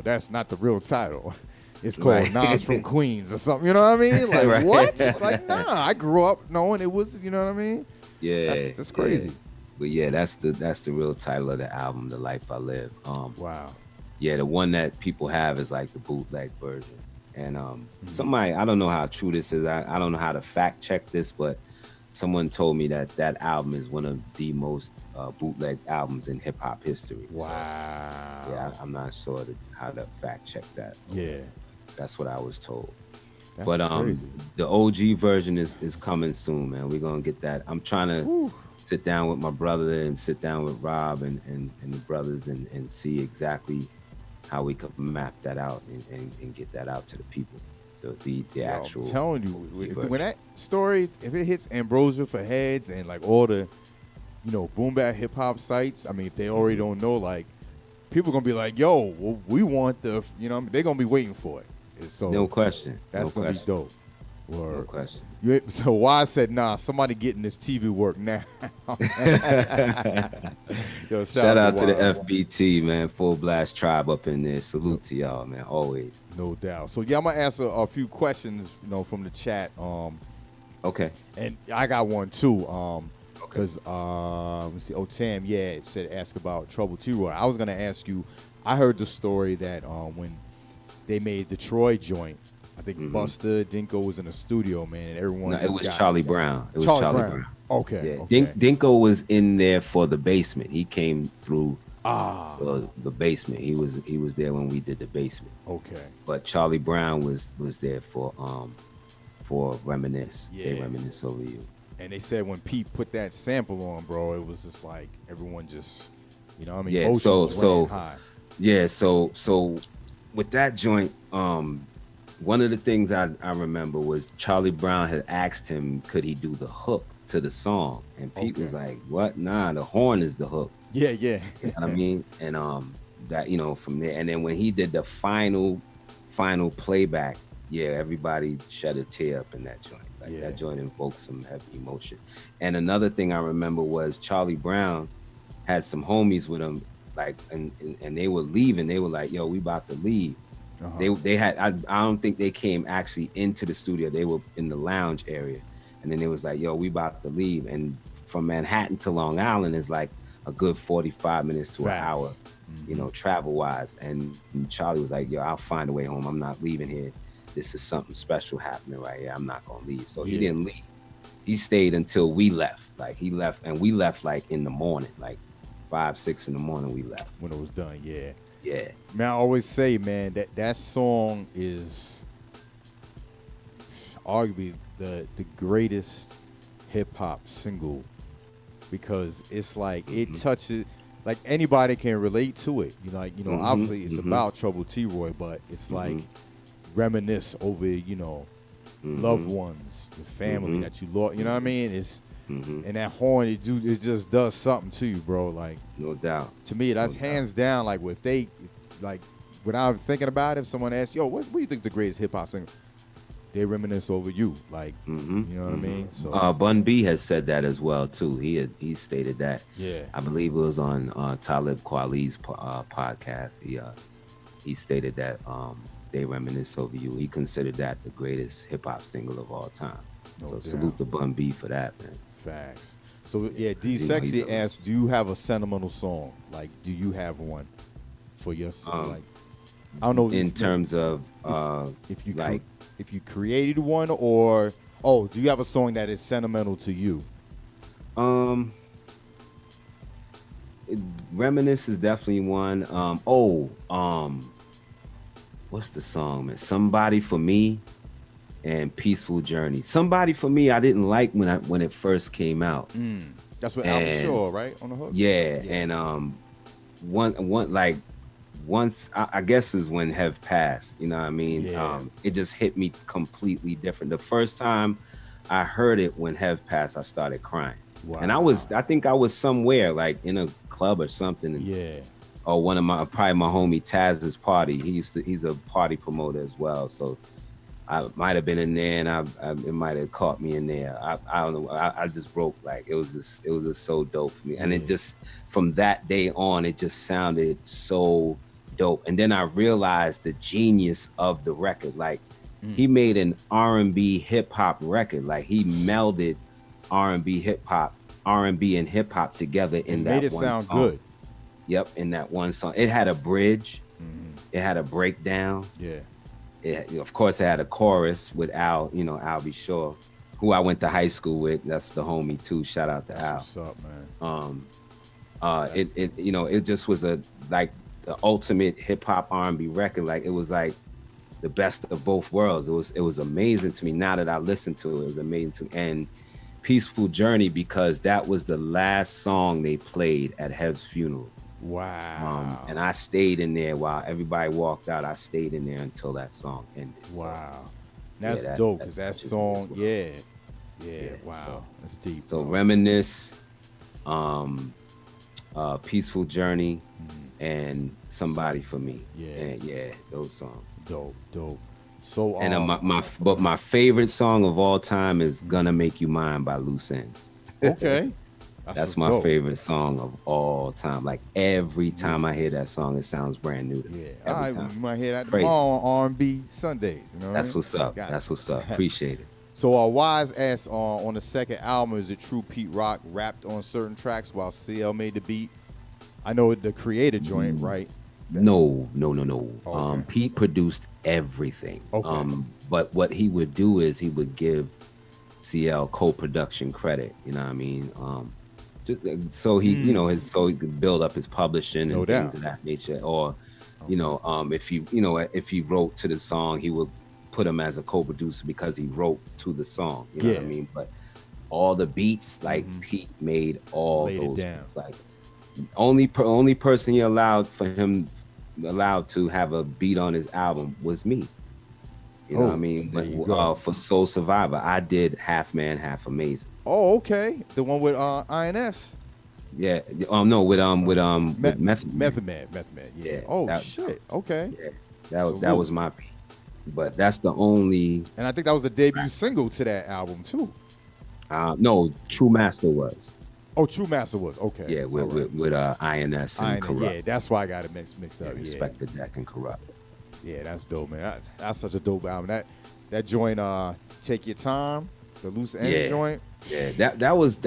That's not the real title. It's called Nas from Queens or something. You know what I mean? Like, what? Like, nah, I grew up knowing it was, you know what I mean? Yeah. That's crazy. Yeah. But yeah, that's the real title of the album, The Life I Live. Wow. Yeah, the one that people have is like the bootleg version. And somebody, I don't know how true this is. I don't know how to fact check this, but someone told me that album is one of the most bootleg albums in hip hop history. Wow. So, yeah, I'm not sure how to fact check that. Yeah. That's what I was told. That's but crazy. The OG version is coming soon, man. We're gonna get that. I'm trying to sit down with my brother and sit down with Rob and the brothers and see exactly how we could map that out and get that out to the people. The actual. I'm telling you, when that story, if it hits Ambrosia for Heads and like all the, boom bap hip hop sites, I mean, if they already don't know, like, people gonna be like, yo, well, we want the, they're gonna be waiting for it. So no question. That's gonna be dope. No question. So Wise said, nah, somebody getting this TV work now. Yo, shout out to the FBT, man. Full Blast Tribe up in there. Salute to y'all, man. Always. No doubt. So yeah, I'm gonna answer a few questions, from the chat. Okay. And I got one too. Because let's see. Tam, it said ask about Trouble T-Roy. I was gonna ask you. I heard the story that when they made the Troy joint, I think Busta Dinko was in the studio, man, and everyone. No, it was Charlie Brown. It was Charlie Brown. Okay. Yeah. Okay. Dinko was in there for the basement. He came through the basement. He was there when we did the basement. Okay. But Charlie Brown was there for Reminisce. Yeah. They reminisce over you. And they said when Pete put that sample on, bro, it was just like everyone just, Yeah. emotions ran high. Yeah. So with that joint, one of the things I remember was Charlie Brown had asked him, could he do the hook to the song? And Pete was like, what? Nah, the horn is the hook. Yeah. You know what I mean? And that, from there. And then when he did the final playback, everybody shed a tear up in that joint. Like that joint invoked some heavy emotion. And another thing I remember was Charlie Brown had some homies with him like, and they were leaving. They were like, "Yo, we about to leave." They had, I don't think they came actually into the studio. They were in the lounge area, and then they was like, "Yo, we about to leave." And from Manhattan to Long Island is like a good 45 minutes to an hour, you know, travel wise. And Charlie was like, "Yo, I'll find a way home. I'm not leaving here. This is something special happening right here. I'm not gonna leave." So he didn't leave. He stayed until we left. Like he left, and we left like in the morning, like 5, 6 in the morning. We left when it was done. Yeah. Man, I always say, man, that song is arguably the greatest hip hop single, because it's like it touches, like anybody can relate to it. You know, obviously it's about Trouble T-Roy, but it's like reminisce over, you know, loved ones, the family that you lost. You know what I mean? It's and that horn, it just does something to you, bro. Like, no doubt. To me, that's hands down. Like, if they, like, when I'm thinking about it, if someone asks, "Yo, what do you think is the greatest hip hop singer?" They reminisce over you, like, you know what I mean? So Bun B has said that as well too. He stated that. Yeah, I believe it was on Talib Kweli's podcast. He stated that they reminisce over you. He considered that the greatest hip hop single of all time. So salute to Bun B for that, man. Facts. So yeah, D Sexy asked, "Do you have a sentimental song? Like, do you have one for your like?" I don't know. In terms of if you like, if you created one, or do you have a song that is sentimental to you? Reminisce is definitely one. What's the song, man? Somebody for Me and Peaceful Journey. Somebody for Me, I didn't like when it first came out. That's what Albert Shaw, right, on the hook. Yeah, and once I guess is when Hev passed. You know what I mean? Yeah. It just hit me completely different. The first time I heard it when Hev passed, I started crying. Wow. And I think I was somewhere like in a club or something. Or one of probably my homie Taz's party. He's a party promoter as well. So I might have been in there, and it might have caught me in there. I don't know. I just broke. Like it was just so dope for me. And it just, from that day on, it just sounded so dope. And then I realized the genius of the record. Like he made an R&B hip hop record. Like he melded R&B and hip hop together in that one. Made it sound good. Yep, in that one song. It had a bridge. It had a breakdown. Yeah. Of course, it had a chorus with Al B. Shaw, who I went to high school with. That's the homie too. Shout out to Al. What's up, man? It just was like the ultimate hip hop R&B record. Like it was like the best of both worlds. It was amazing to me. Now that I listened to it, it was amazing to me. And Peaceful Journey, because that was the last song they played at Hev's funeral. Wow. And I stayed in there while everybody walked out. I stayed in there until that song ended. Wow. That's dope, because that song, wow. So, that's deep. So Reminisce, Peaceful Journey, and Somebody for Me. Yeah, those songs. Dope. So and my favorite song of all time is Gonna Make You Mine by Loose Ends. Okay. That's my favorite song of all time. Like every time I hear that song, it sounds brand new to me. All right, you might hear that tomorrow on R&B Sundays. You know That's what's up. That's what's up. Appreciate it. So Wise asked on the second album, is it true Pete Rock rapped on certain tracks while CL made the beat? I know the Creator joint, right? No. Okay. Pete produced everything. Okay. But what he would do is he would give CL co-production credit. You know what I mean? So he, so he could build up his publishing and things of that nature. Or, if he wrote to the song, he would put him as a co-producer because he wrote to the song. You know what I mean? But all the beats, like Pete made all those beats. Like only person he allowed to have a beat on his album was me. You know what I mean? But for Soul Survivor, I did Half Man, Half Amazing. Oh, okay. The one with INS. Yeah. No, with Method Man. Yeah. Oh shit. Okay. Yeah. That was my beat. But that's the only. And I think that was the debut single to that album too. No, True Master was. Oh, True Master was okay. Yeah, with INS and Corrupt. Yeah, that's why I got it mixed up. Respect the Deck and Corrupt. Yeah, that's dope, man. That's such a dope album. That joint, Take Your Time, the Loose Ends joint. Yeah, that was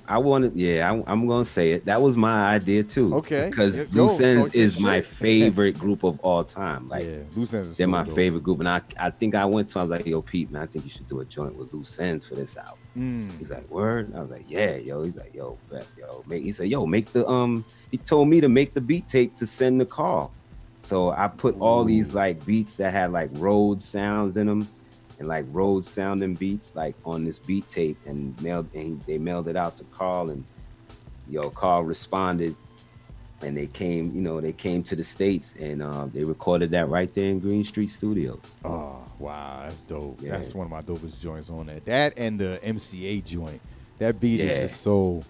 I wanted. Yeah, I'm gonna say it. That was my idea too. Okay, because Loose Ends is my favorite group of all time. Like, Loose Ends. They're my favorite group, and I think I went to. I was like, yo, Pete, man, I think you should do a joint with Loose Ends for this album. He's like, word. And I was like, yeah, yo. He's like, yo, bet, yo. He said, yo, make the He told me to make the beat tape to send the call. So I put all these like beats that had like road sounds in them. And like road sounding beats like on this beat tape and they mailed it out to Carl, and Carl responded, and they came to the States, and they recorded that right there in Green Street Studios. Oh wow, that's dope. Yeah. That's one of my dopest joints on there. That and the MCA joint. That beat is just so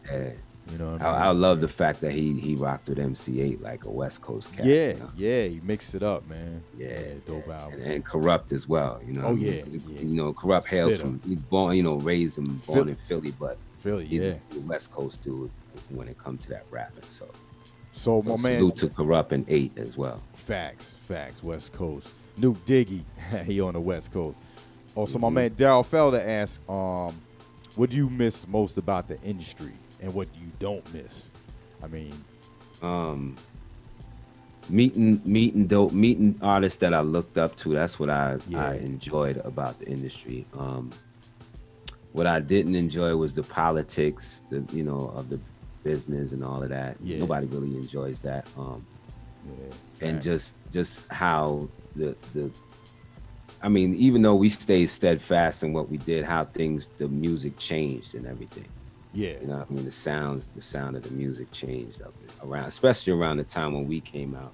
you know what I love the fact that he rocked with MC8 like a West Coast cat. Yeah, he mixed it up, man. Yeah, dope album. And Corrupt as well, you know. Oh yeah. You know, Corrupt hails from, he's born, raised and born in Philly, but he's a West Coast dude when it comes to that rapping. So my man, salute to Corrupt and 8 as well. Facts, West Coast. Nuke Diggy, he on the West Coast. Also, my man Daryl Felder asked, what do you miss most about the industry? And what you don't miss? I mean, meeting artists that I looked up to. That's what I enjoyed about the industry. What I didn't enjoy was the politics, of the business and all of that. Yeah. Nobody really enjoys that. And just how I mean, even though we stayed steadfast in what we did, how the music changed and everything. Yeah, you know what I mean, the sound of the music changed up around, especially around the time when we came out.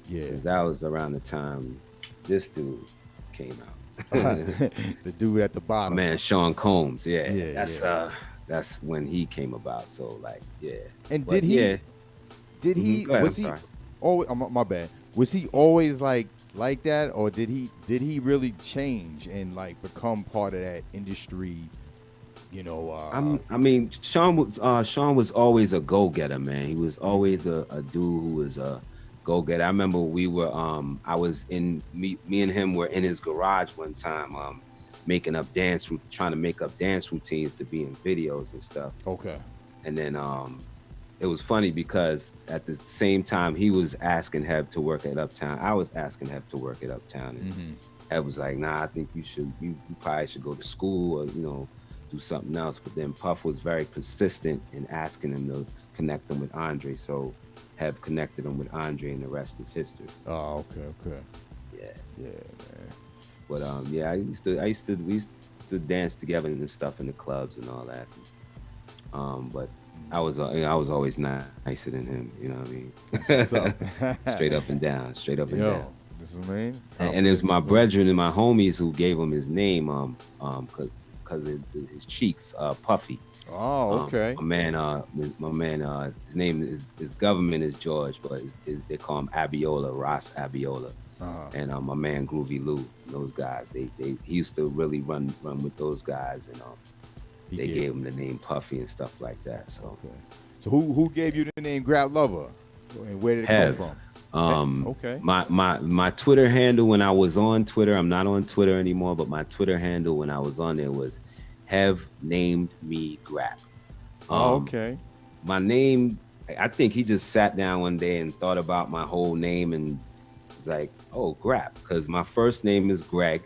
Yeah, because that was around the time this dude came out. The dude at the bottom, man, Sean Combs. That's when he came about. So like, And did he? Was he? Oh, my bad. Was he always like that, or did he really change and like become part of that industry? I mean, Sean was always a go-getter, man. He was always a dude who was a go-getter. I remember we were, me and him were in his garage one time, trying to make up dance routines to be in videos and stuff. Okay. And then it was funny because at the same time he was asking Heb to work at Uptown, I was asking Heb to work at Uptown, and Heb was like, nah, I think you probably should go to school, or do something else. But then Puff was very persistent in asking him to connect him with Andre, so Heb connected him with Andre, and the rest is history. Oh, okay. Yeah, man. But we used to dance together and stuff in the clubs and all that. But I was always nicer than him, you know what I mean? What's up? Straight up and down. This is what I mean. And it's my brethren and my homies who gave him his name, because his cheeks, Puffy. Oh, okay. My man, his name his government is George, but they call him Abiola, Ross Abiola. And my man Groovy Lou, those guys, he used to really run with those guys, and they gave him the name Puffy and stuff like that. So, so who gave you the name Grap Luva, and where did it come from? Okay. My Twitter handle when I was on Twitter, I'm not on Twitter anymore, but my Twitter handle when I was on there was Hev named me Grap. Okay. My name, I think he just sat down one day and thought about my whole name and was like, oh, Grap, because my first name is Greg,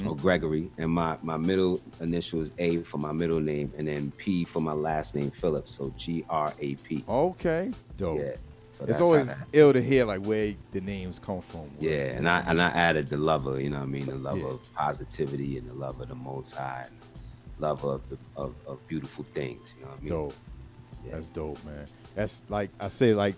or Gregory, and my middle initial is A for my middle name, and then P for my last name, Phillips, so Grap. Okay, dope. Yeah. So it's always ill to hear like where the names come from. Yeah, and I added the lover, you know what I mean, the love of positivity and the love of the Most High, and love of beautiful things, you know what I mean? Dope. Yeah. That's dope, man. That's like I say, like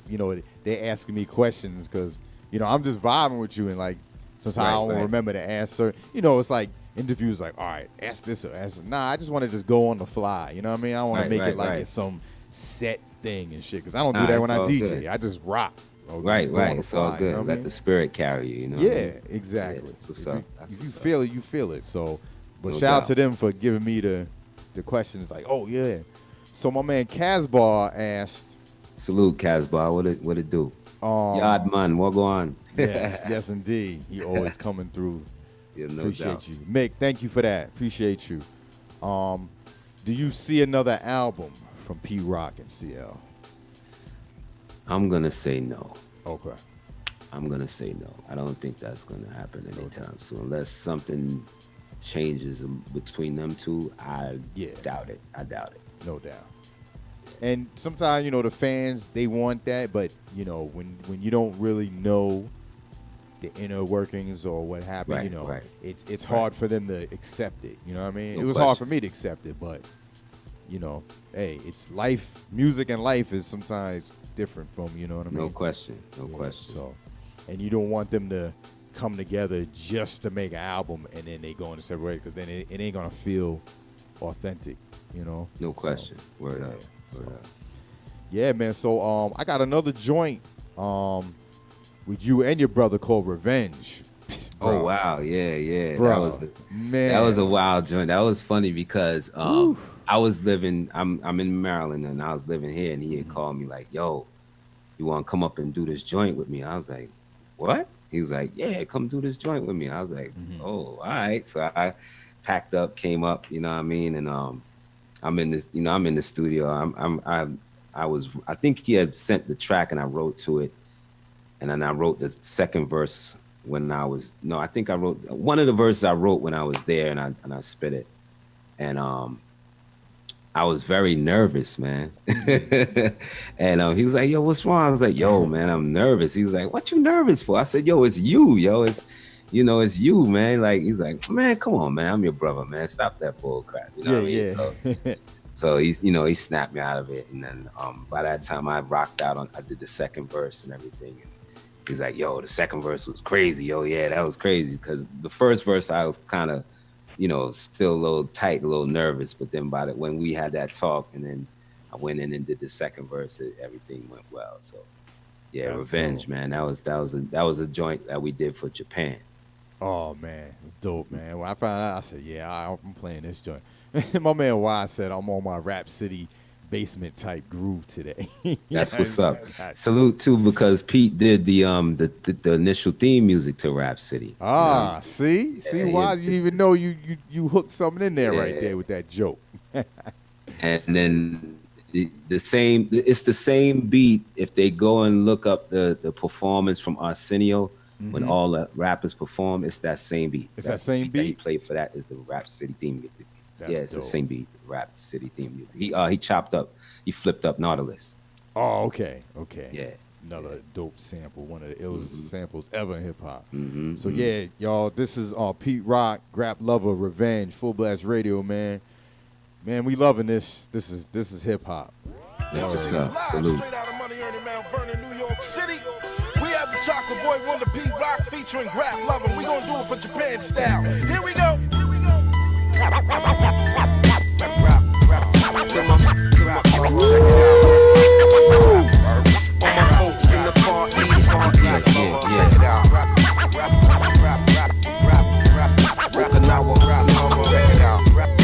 they're asking me questions because I'm just vibing with you, and like sometimes I don't remember the answer. It's like interviews like, all right, ask this or ask. Nah, I just want to just go on the fly. You know what I mean? I want to make it like it's some set thing and shit, because I don't do that when I DJ. Good. I just rock. Right. It's all good. Let the spirit carry you. Yeah, exactly. If you feel it, you feel it. So, but shout out to them for giving me the questions. Like, oh yeah. So my man Casbar asked. Salute, Casbar. What it do? Yard man, what go on? Yes, indeed. He always coming through. Yeah, no Appreciate doubt. you. Mick, thank you for that. Appreciate you. Do you see another album from P Rock and CL? I'm gonna say no. Okay. I'm gonna say no. I don't think that's gonna happen anytime soon, unless something changes between them two. I doubt it. No doubt. And sometimes, you know, the fans, they want that, but, you know, when you don't really know the inner workings or what happened, you know, it's hard for them to accept it. You know what I mean? No it was question. hard for me to accept it, but, you know, hey, it's life. Music and life is sometimes different from, you know what I mean? No question. So, and you don't want them to come together just to make an album and then they go in a separate way, because then it ain't going to feel authentic, you know? No question. Word up. Yeah, man. So I got another joint with you and your brother called Revenge. Oh wow, yeah. Bro, that was a wild joint. That was funny because I was living. I'm in Maryland and I was living here, and he had called me like, "Yo, you want to come up and do this joint with me?" I was like, "What?" He was like, "Yeah, come do this joint with me." I was like, "Oh, all right." So I packed up, came up. You know what I mean? And I'm in this. You know, I'm in the studio. I think he had sent the track and I wrote to it. And then I wrote the second verse when I was, I think I wrote one of the verses I wrote when I was there, and I spit it. And I was very nervous, man. And he was like, "Yo, what's wrong?" I was like, "Yo, man, I'm nervous." He was like, "What you nervous for?" I said, "Yo, it's you, yo. It's you, man." Like, he's like, "Man, come on, man. I'm your brother, man. Stop that bull crap." You know what I mean? So he's, he snapped me out of it. And then by that time I rocked out I did the second verse and everything. And he's like, "Yo, the second verse was crazy." Yo, yeah, that was crazy. Because the first verse I was kind of, still a little tight, a little nervous. But then when we had that talk and then I went in and did the second verse, everything went well. So yeah, that's Revenge, dope. Man. That was a joint that we did for Japan. Oh man, it's dope, man. When I found out, I said, "Yeah, I'm playing this joint." My man Y said, "I'm on my Rap City basement type groove today." That's what's up. Salute too, because Pete did the initial theme music to Rap City. See why you even know you hooked something in there right there with that joke. And then it's the same beat. If they go and look up the performance from Arsenio when all the rappers perform, it's that same beat. It's that same beat. That he played for that is the Rap City theme music. It's dope. The same beat, Rap City theme music. He flipped up Nautilus. Oh, okay. Yeah. Another dope sample, one of the illest samples ever in hip hop. So yeah, y'all, this is Pete Rock, Grap Luva, Revenge, Fullblast Radio, man. Man, we loving this. This is hip hop. That's what's up. Salute. Straight out of money earning Mount Vernon, New York City. We have the Chocolate Boy Wonder Pete Rock featuring Grap Luva. We gonna do it for Japan style. Here we go.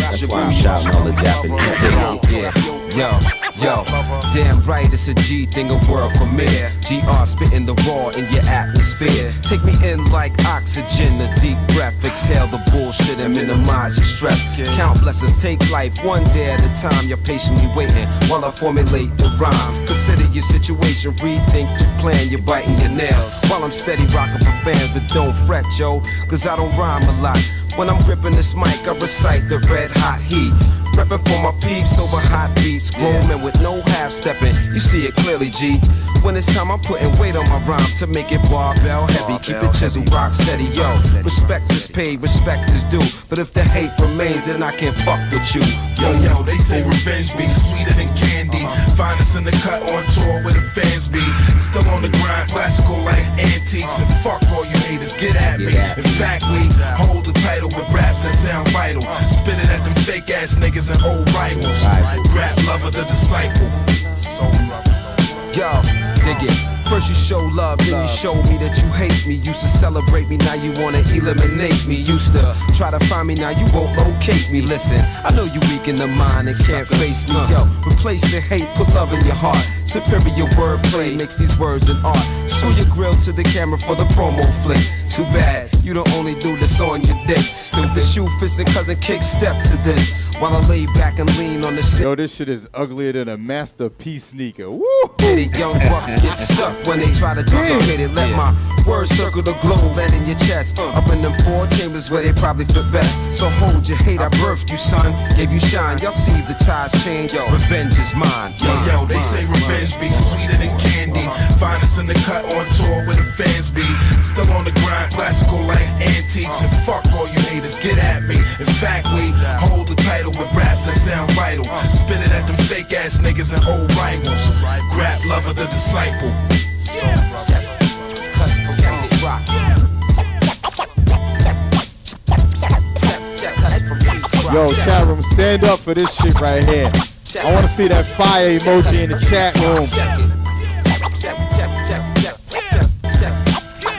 That's why I'm shouting all the Japanese. Yo, damn right, it's a G thing, a world premiere. GR spitting the raw in your atmosphere. Take me in like oxygen, a deep breath. Exhale the bullshit and minimize your stress. Count blessings, take life one day at a time. You're patiently waiting while I formulate the rhyme. Consider your situation, rethink your plan. You're biting your nails while I'm steady rocking for fans. But don't fret, yo, cause I don't rhyme a lot. When I'm gripping this mic, I recite the red hot heat. Reppin' for my peeps over hot beats. Grown men with no half-stepping, you see it clearly, G. When it's time, I'm putting weight on my rhyme to make it barbell heavy. Keep it chisel, rock steady, yo. Respect is paid, respect is due. But if the hate remains, then I can't fuck with you. Yo, they say revenge be sweeter than candy. Find us in the cut on tour where the fans be. Still on the grind, classical like antiques. And fuck all you haters, get at me. In fact, we hold the title with raps that sound vital. Spit it at them fake ass niggas and old rivals. Grap Luva, the disciple. So rough. Yo, dig it. First you show love, then you show me that you hate me. Used to celebrate me, now you wanna eliminate me. Used to try to find me, now you won't locate me. Listen, I know you weak in the mind and can't face me. Yo, replace the hate, put love in your heart. Superior wordplay makes these words an art. Screw your grill to the camera for the promo flick. Too bad, you don't only do this on your dick. Stupid. The shoe fits and cousin kick step to this. While I lay back and lean on the shit. Yo, this shit is uglier than a masterpiece sneaker. Woo! Young bucks get stuck when they try to duplicate it. Let my words circle the globe, land in your chest. Up in them 4 chambers where they probably fit best. So hold your hate, I birthed you, son. Gave you shine, y'all see the tides change. Yo, revenge is mine. Yo, they say revenge be sweeter than candy. Find us in the cut on tour where the fans be. Still on the grind, classical like antiques. And fuck all you haters, get at me. In fact, we hold the title with raps that sound vital. Spit it at them fake ass niggas and old rivals. Grap Luva the disciple. Yo, chat room, stand up for this shit right here. I want to see that fire emoji in the chat room.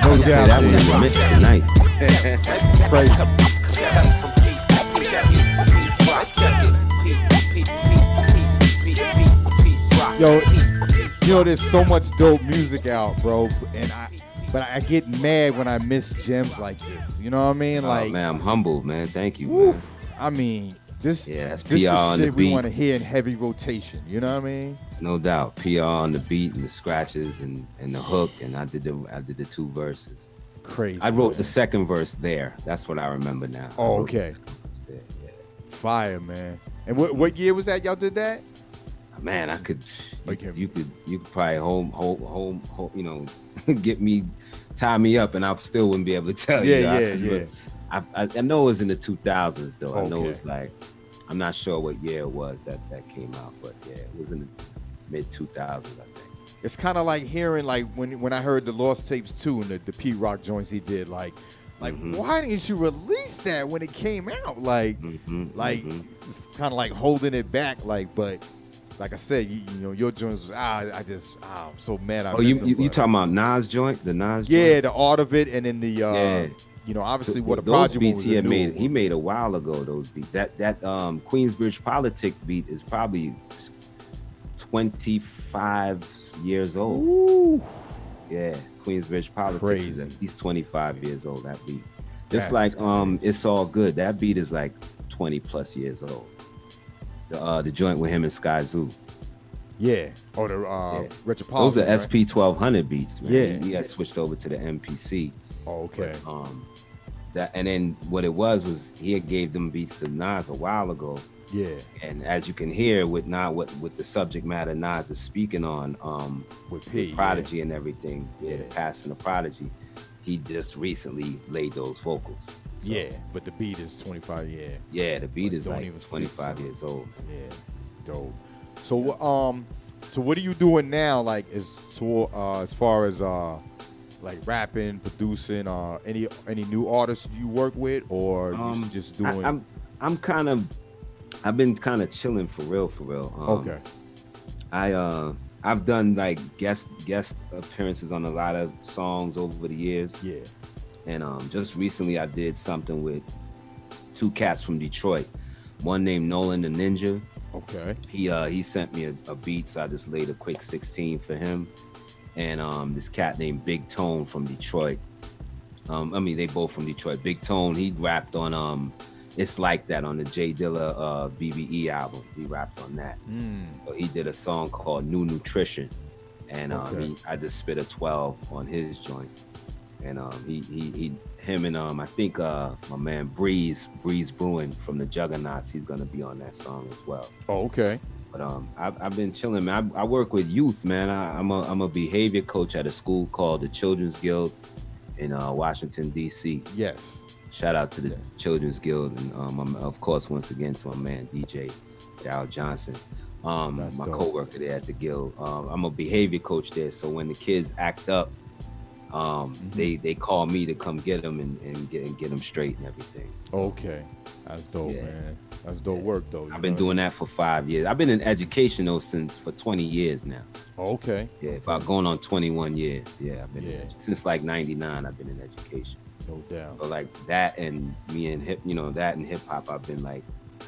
No doubt. That was a mix tonight. Yo, you know, there's so much dope music out, bro, but I get mad when I miss gems like this. You know what I mean? Like, man, I'm humbled, man. Thank you, man. I mean, this is PR the on the shit we beat. want to hear in heavy rotation. You know what I mean? No doubt. PR on the beat and the scratches and the hook, and I did the 2 verses. Crazy. I wrote the second verse there. That's what I remember now. Oh, okay. There, yeah. Fire, man. And what year was that y'all did that? Man, I could. Okay. You could probably home, you know, tie me up, and I still wouldn't be able to tell you. Yeah. I know it was in the 2000s though. Okay. I know it's like, I'm not sure what year it was that came out, but yeah, it was in the mid 2000s, I think. It's kind of like hearing like when I heard the Lost Tapes 2 and the P Rock joints he did, like why didn't you release that when it came out? It's kind of like holding it back, but like I said, you know, your joints was I'm so mad. You talking about Nas joint? The Nas joint? Yeah, the art of it, and then the you know, obviously what a project beats was. He made a while ago. Those beats. That Queensbridge Politic beat is probably 25 years old. Ooh. Yeah, Queensbridge Politics Crazy. is at least 25 years old, that beat. Just like It's All Good, that beat is like 20 plus years old. The joint with him and Sky Zoo. Yeah. Oh, the Retropolitan. Those are SP 1200 beats, man. Yeah. He had switched over to the MPC. Oh, okay. But, and then what it was he had gave them beats to Nas a while ago. Yeah. And as you can hear with the subject matter Nas is speaking on, with P, Prodigy and everything, the passing of Prodigy, he just recently laid those vocals. So, yeah, but the beat is 25. Yeah, the beat is like even 25 years old. Yeah, dope. So so what are you doing now? Like as far as like rapping, producing, any new artists you work with, or you just doing? I've been kind of chilling for real. Okay. I've done like guest appearances on a lot of songs over the years. Yeah. And just recently I did something with 2 cats from Detroit. One named Nolan the Ninja. Okay. He sent me a beat, so I just laid a quick 16 for him. And this cat named Big Tone from Detroit. They both from Detroit. Big Tone, he rapped on It's Like That on the J Dilla BBE album. He rapped on that. So he did a song called New Nutrition. And I just spit a 12 on his joint. And him and I think my man Breeze Bruin from the Juggernauts, he's gonna be on that song as well. Oh, okay. But I've been chilling, man. I work with youth, man. I'm a behavior coach at a school called the Children's Guild in Washington D.C. Yes. Shout out to the Children's Guild, and of course once again to my man DJ Darryl Johnson, my coworker there at the guild. I'm a behavior coach there, so when the kids act up, they call me to come get them and get them straight and everything. Okay, that's dope, man. That's dope work, though. I've been doing that for 5 years. I've been in education though for 20 years now. Okay. Yeah, about going on 21 years. Yeah, I've been since like '99. I've been in education. No doubt. So like that and me and hip hop, I've been like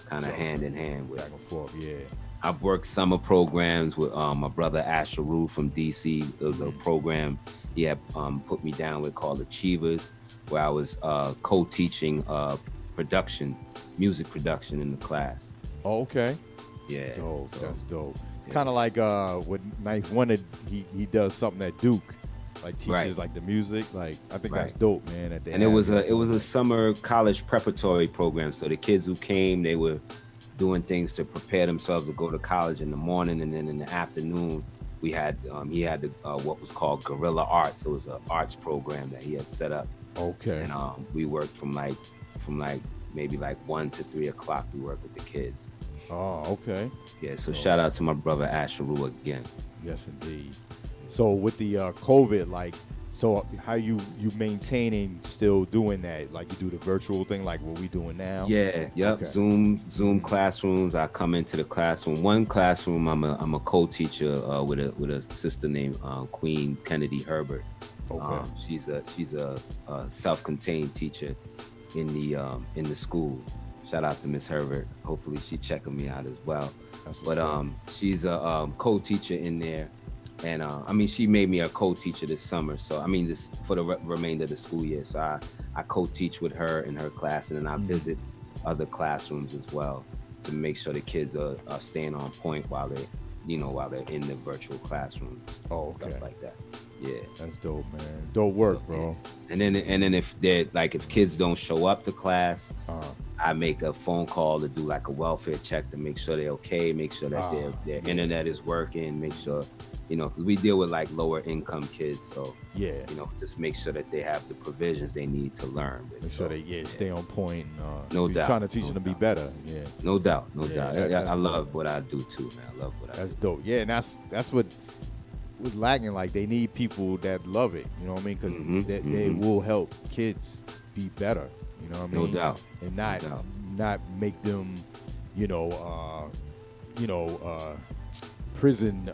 kind of hand in hand with. Back and forth, yeah. I've worked summer programs with my brother Asher Rue from DC. There was a program he had put me down with called Achievers, where I was co-teaching music production in the class. Oh, okay. Yeah. Dope. So, that's dope. It's kind of like what Knife wanted. He does something at Duke, like teaches like the music. Like I think that's dope, man. And it was a summer college preparatory program. So the kids who came, they were doing things to prepare themselves to go to college in the morning, and then in the afternoon we had he had what was called Guerrilla Arts. It was an arts program that he had set up. Okay. And we worked from maybe 1 to 3 o'clock. We worked with the kids. Oh, okay. Yeah. So shout out to my brother Asher Rue again. Yes, indeed. So with the COVID, so how you maintaining still doing that? Like you do the virtual thing, like what we doing now? Yeah, yep. Okay. Zoom classrooms. I come into the classroom. One classroom, I'm a co-teacher with a sister named Queen Kennedy Herbert. Okay. She's a self-contained teacher in the school. Shout out to Miss Herbert. Hopefully she checking me out as well. She's a co-teacher in there. And she made me a co-teacher this summer. So this for the remainder of the school year. So I co-teach with her in her class, and then I visit other classrooms as well to make sure the kids are staying on point while they're in the virtual classrooms. Oh, okay. Stuff like that. Yeah, that's dope, man. Dope work, bro. And then if they're if kids don't show up to class, I make a phone call to do like a welfare check to make sure they're okay, make sure that their internet is working, make sure, because we deal with lower income kids, so just make sure that they have the provisions they need to learn. Make sure they stay on point. No doubt. Trying to teach them to be better. Yeah. No doubt. I love what I do too, man. I love what I do. That's dope. Yeah, and that's what lacking. Like they need people that love it. You know what I mean? Because they will help kids be better. You know what I mean? No doubt. And not make them, prison,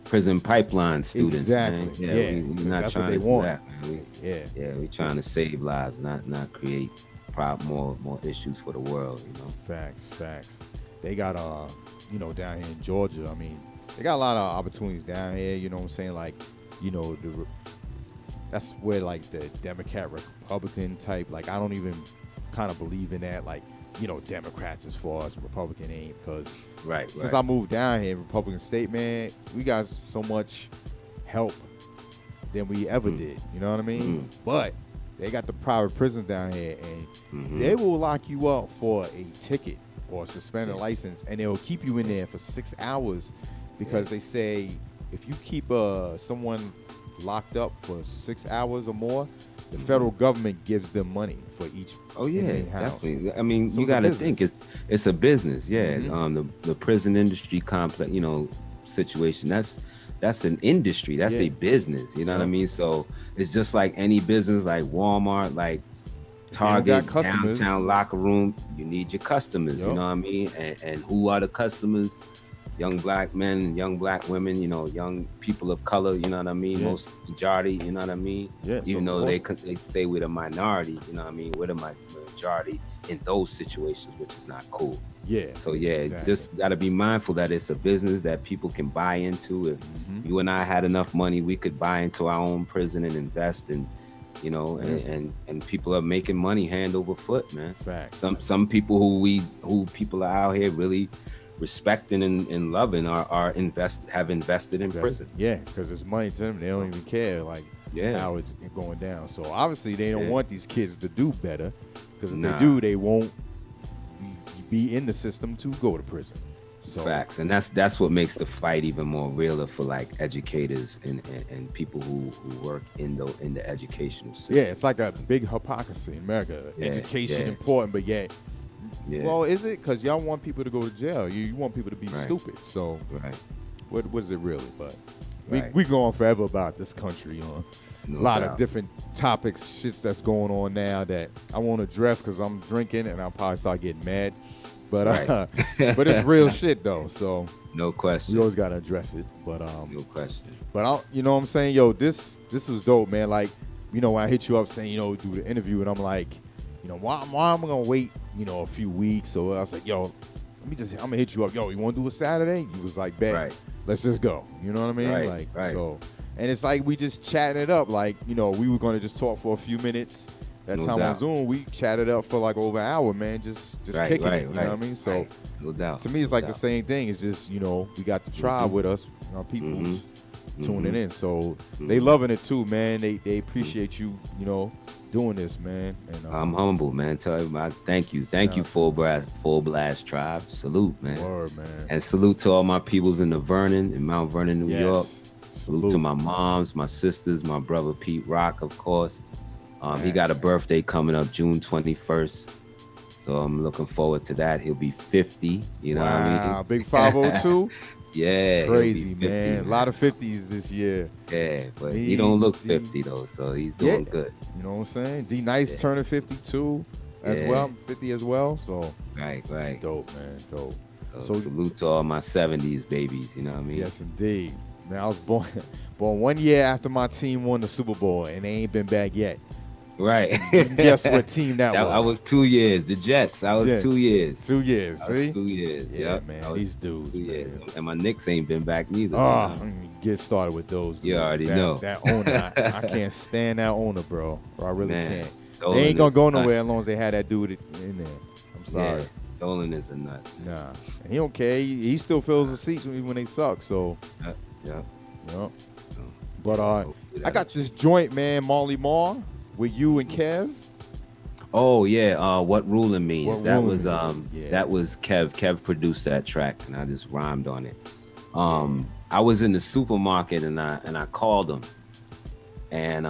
prison pipeline students. Exactly. Man. Yeah. We're not that's trying what they to want. do that, man. We're trying to save lives, not create more issues for the world. Facts. They got down here in Georgia. They got a lot of opportunities down here. You know what I'm saying? That's where the Democrat Republican type. I don't even kind of believe in that. Democrats as far as Republican ain't, because since I moved down here, Republican state, man, we got so much help than we ever did. You know what I mean? But they got the private prisons down here, and they will lock you up for a ticket or suspend a license, and they'll keep you in there for 6 hours because they say if you keep someone locked up for 6 hours or more, the federal government gives them money for each inmate house. Definitely. So you got to think it's a business. Yeah. The prison industry complex, situation. That's an industry. That's a business. You know what I mean? So it's just like any business, like Walmart, like Target, downtown locker room. You need your customers. You know what I mean? And who are the customers? Young black men, young black women, young people of color, you know what I mean? Most majority, you know what I mean? Yeah, even though they say we're the minority, you know what I mean? We're the majority in those situations, which is not cool. Yeah. So just got to be mindful that it's a business that people can buy into. If you and I had enough money, we could buy into our own prison and invest in, and people are making money hand over foot, man. Facts. Some people who people are out here really respecting and loving have invested in prison. Yeah, because it's money to them. They don't even care how it's going down. So obviously they don't want these kids to do better, because if they do, they won't be in the system to go to prison. So facts, and that's what makes the fight even more realer for educators and people who work in the educational system. Yeah, it's like a big hypocrisy in America. Education important, but well, is it? Because y'all want people to go to jail. You want people to be stupid. So what is it really? But We go on forever about this country, No a lot doubt. of different topics, shits that's going on now that I won't address because I'm drinking and I'll probably start getting mad. But but it's real shit though, so No question. we always gotta address it. But No question. but you know what I'm saying, yo, this was dope, man. Like, you know, when I hit you up saying, you know, do the interview, and I'm like, you know, why am I gonna wait, you know, a few weeks? So I was like, yo, I'm gonna hit you up. Yo, you want to do a Saturday? You was like, bet. Right. Let's just go. You know what I mean? Right, right. So, and it's like we just chatting it up. Like, you know, we were gonna just talk for a few minutes. That No time on doubt. Zoom, we chatted up for like over an hour, man. Just kicking it. You know what I mean? So, no doubt. to me, it's like the same thing. It's just, you know, we got the tribe with us, our people tuning in. So they loving it too, man. They appreciate you, you know, doing this, man. And I'm humble, man. Tell everybody, thank you, Full Blast Tribe. Salute, man. Word, man. And salute to all my peoples in Mount Vernon, New Yes. York. Salute to my moms, my sisters, my brother Pete Rock, of course. He got a birthday coming up June 21st. So I'm looking forward to that. He'll be 50, you know what I mean? Big 502. Yeah. It's he'll be crazy, 50, man. A lot of 50s this year. Yeah, but Me, he don't look D. 50 though, so he's doing good. You know what I'm saying? D Nice turning 52 as well, 50 as well. So Right. it's dope, man. Dope. So salute to all my 70s babies, you know what I mean? Yes, indeed. Man, I was born 1 year after my team won the Super Bowl, and they ain't been back yet. Right. Guess what team that was? I was 2 years. The Jets. I was 2 years. 2 years. I was See? 2 years. Yeah, Yep. man. I was These dudes. 2 years. Man. And my Knicks ain't been back neither. Oh, get started with those. You dudes. already know. That owner, I can't stand that owner, bro. I really Man, can't. Dolan They ain't gonna is go a nut. nowhere as long as they had that dude in there. I'm sorry. Yeah, Dolan is a nut. Nah, and he don't care. He still fills the seats even when they suck. So, Yeah. But I got this joint, man, Marley Marl, with you and Kev. Oh yeah, what ruling means. What That Ruling was Means, yeah. that was Kev. Kev produced that track, and I just rhymed on it. I was in the supermarket and I called him, and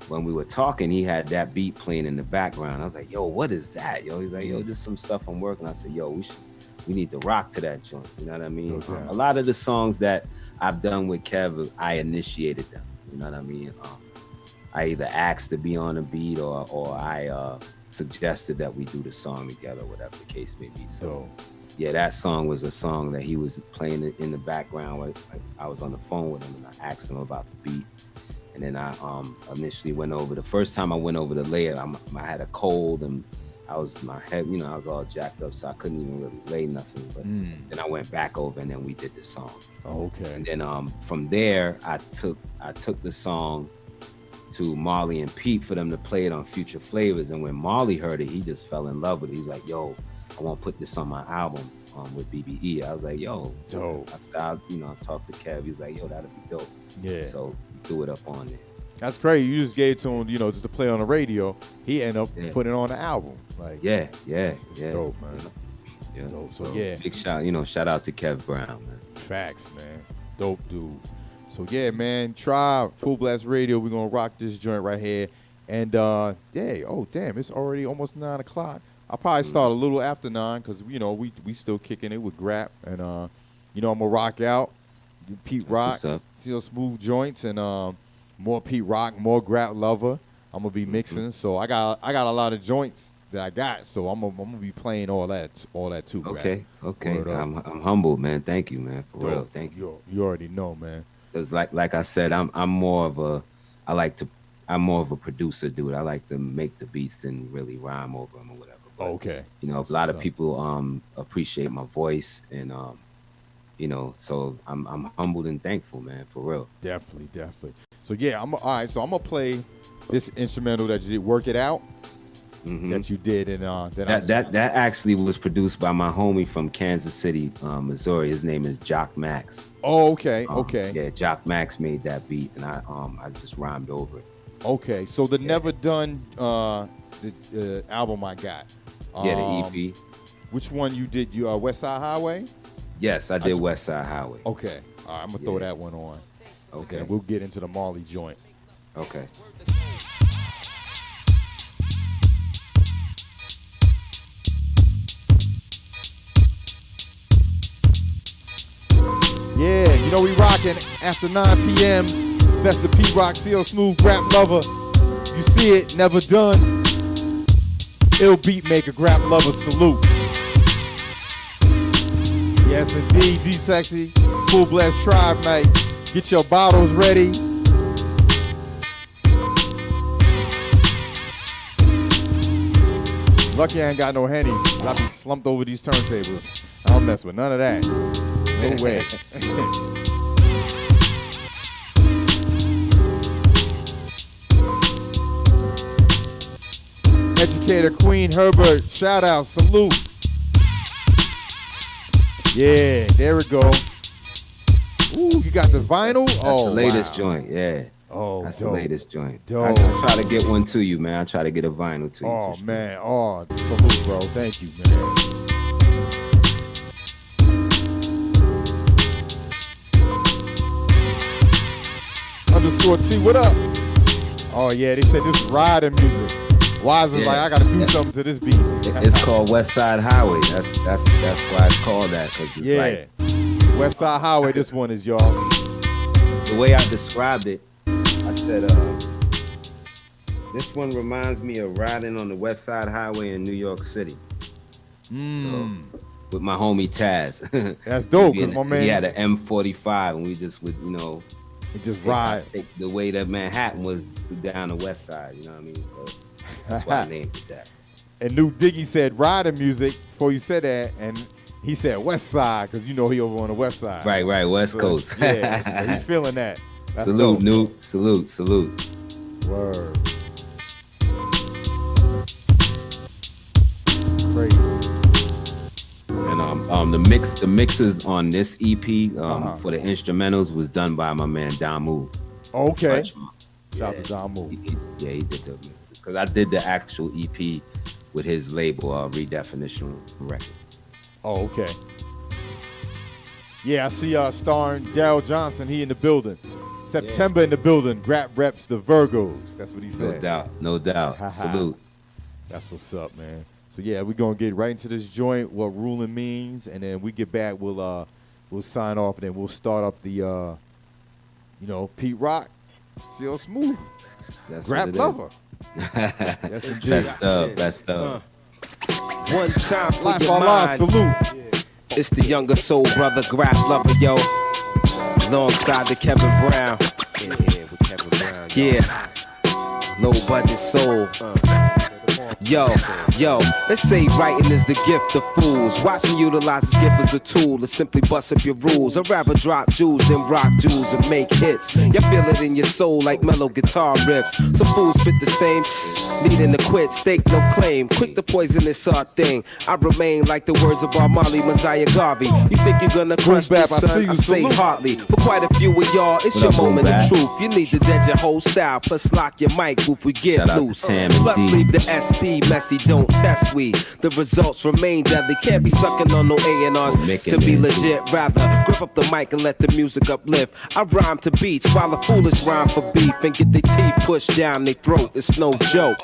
when we were talking, he had that beat playing in the background. I was like, "Yo, what is that?" Yo, he's like, "Yo, just some stuff I'm working." I said, "Yo, we need to rock to that joint." You know what I mean? Okay. A lot of the songs that I've done with Kev, I initiated them. You know what I mean? I either asked to be on a beat or I suggested that we do the song together, whatever the case may be. So, yeah, that song was a song that he was playing in the background. I was on the phone with him and I asked him about the beat. And then I initially went over. The first time I went over the layer, I had a cold and my head, you know, I was all jacked up, so I couldn't even really lay nothing. But then I went back over and then we did the song. Oh, okay. And then from there, I took the song to Marley and Pete for them to play it on Future Flavors. And when Marley heard it, he just fell in love with it. He's like, "Yo, I want to put this on my album with BBE." I was like, "Yo, dope." I talked to Kev. He was like, "Yo, that'd be dope." Yeah. So we threw it up on there. That's crazy. You just gave it to him, you know, just to play on the radio. He ended up putting it on the album. Like, Yeah. it's dope, man. Yeah. Dope. So yeah, Big shout out to Kev Brown, man. facts, man. Dope dude. So yeah, man. Tribe, Fullblast Radio. We're gonna rock this joint right here. And damn, it's already almost 9 o'clock. I'll probably start a little after 9 because you know we still kicking it with Grap, and you know I'm gonna rock out. Pete Rock, What's up? you know, smooth joints, and more Pete Rock, more Grap Luva. I'm gonna be mixing, so I got a lot of joints that I got, so I'm gonna be playing all that too. Grap. Okay. Word up. I'm humbled, man. Thank you, man. For real, thank you. You already know, man. Because like I said, I'm more of a producer dude. I like to make the beats than really rhyme over them or whatever. But, Okay. You know, a lot of people appreciate my voice, and you know, so I'm humbled and thankful, man, for real. Definitely. So yeah, all right. So I'm gonna play this instrumental that you did, "Work It Out," that you did, and that actually was produced by my homie from Kansas City, Missouri. His name is Jock Max. Oh, okay. Okay. Yeah, Jock Max made that beat, and I just rhymed over it. Okay. So the Never Done the album I got. Yeah, the EP. Which one you did? You West Side Highway? Yes, I did West Side Highway. Okay. All right, I'm gonna throw that one on. Okay. And we'll get into the Marley joint. Okay. Yeah, You know we rocking after 9 p.m. Best of P-Rock, CL Smooth, Grap Luva. You see it, never done. Ill beat maker, Grap Luva, salute. Yes, indeed, D-Sexy. Full Blast Tribe night. Get your bottles ready. Lucky I ain't got no Henny. I'll be slumped over these turntables. I don't mess with none of that. No way. Educator Queen Herbert, shout out, salute. Yeah, there we go. Ooh, you got the vinyl? That's the latest joint, yeah. Oh, that's dope. the latest joint. Dope. I try to get one to you, man. I try to get a vinyl to you. Oh, man. Oh, salute, bro. Thank you, man. Underscore T, what up? Oh, yeah, they said this riding music. Wise is like, I got to do something to this beat. It's called West Side Highway. That's why it's called that. Cause it's like, West Side Highway, this one is, y'all. The way I described it, I said, this one reminds me of riding on the West Side Highway in New York City. So, with my homie Taz. That's dope, because my man... He had an M45, and we just would, you know... just ride. The way that Manhattan was down the West Side, you know what I mean? So that's why I named it that. And New Diggy said riding music before you said that, and he said West Side, because you know he over on the West Side. Right, West Coast. Yeah, so he feeling that. That's salute, dope. Nuke. Salute. Word. Crazy. And the mixes on this EP for the instrumentals was done by my man Damu. Okay. Shout out to Damu. He did the mixes. Because I did the actual EP with his label, Redefinition Records. Oh, okay. Yeah, I see starring Daryl Johnson. He in the building. September in the building. Grap reps the Virgos. That's what he said. No doubt. Salute. That's what's up, man. So yeah, we're gonna get right into this joint, what ruling means, and then we get back, we'll sign off, and then we'll start up the Pete Rock, CL Smooth, Grap Luva. That's Best of. One time for Life your on mind. Salute. It's the younger soul brother, Grap Luva, yo. Alongside the Kevin Brown. With Kevin Brown. Yeah. Low budget soul. Yo, they say writing is the gift of fools. Watch me utilize this gift as a tool to simply bust up your rules. I'd rather drop jewels than rock jewels and make hits. You feel it in your soul like mellow guitar riffs. Some fools spit the same, needing to quit, stake no claim. Quick to poison this art thing. I remain like the words of our Marley Messiah Garvey. You think you're gonna crush this, son? I say hardly. For quite a few of y'all, it's your moment of truth. You need to dead your whole style, plus lock your mic booth, we get loose. Plus leave the SP messy, don't test we. The results remain deadly. Can't be sucking on no A&Rs to be legit. Rather grip up the mic and let the music uplift. I rhyme to beats while the foolish rhyme for beef and get their teeth pushed down their throat. It's no joke.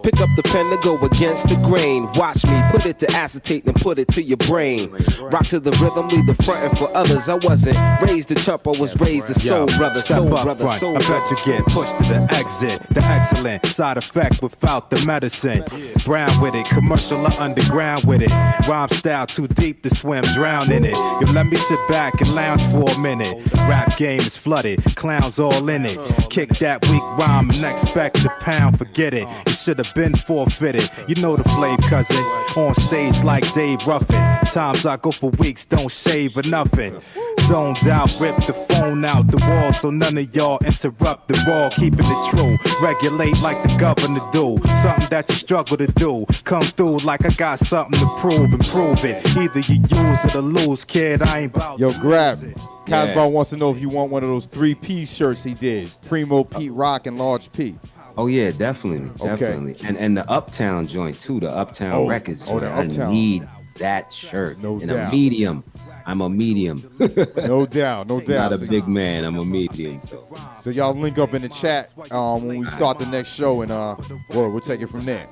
Pick up the pen to go against the grain. Watch me put it to acetate and put it to your brain. Rock to the rhythm, leave the frontin' for others. I wasn't raised to chump, I was raised to soul brother, soul brother, soul brother. I bet you get pushed to the exit. The excellent side effect without the medicine. Brown with it, commercial or underground with it. Rhyme style too deep to swim, drown in it. Yo, let me sit back and lounge for a minute. Rap game is flooded, clowns all in it. Kick that weak rhyme and expect to pound, forget it. You should have been forfeited. You know the flavor, cousin. On stage like Dave Ruffin. Times I go for weeks, don't shave or nothing. Zoned out, rip the phone out the wall so none of y'all interrupt the raw. Keeping it true, regulate like the governor do. Something that you struggle to do. Come through like I got something to prove and prove it. Either you use it or lose, kid. I ain't about Yo, Grap. Casbah wants to know if you want one of those 3P shirts he did. Primo, Pete Rock, and Large P. Oh yeah, definitely. Okay. And the Uptown joint too, the Uptown Records. Oh, the I Uptown. need that shirt No in doubt. a medium. I'm a medium. No doubt, no doubt. Not a big man. I'm a medium. So y'all link up in the chat when we start the next show, and we'll take it from there.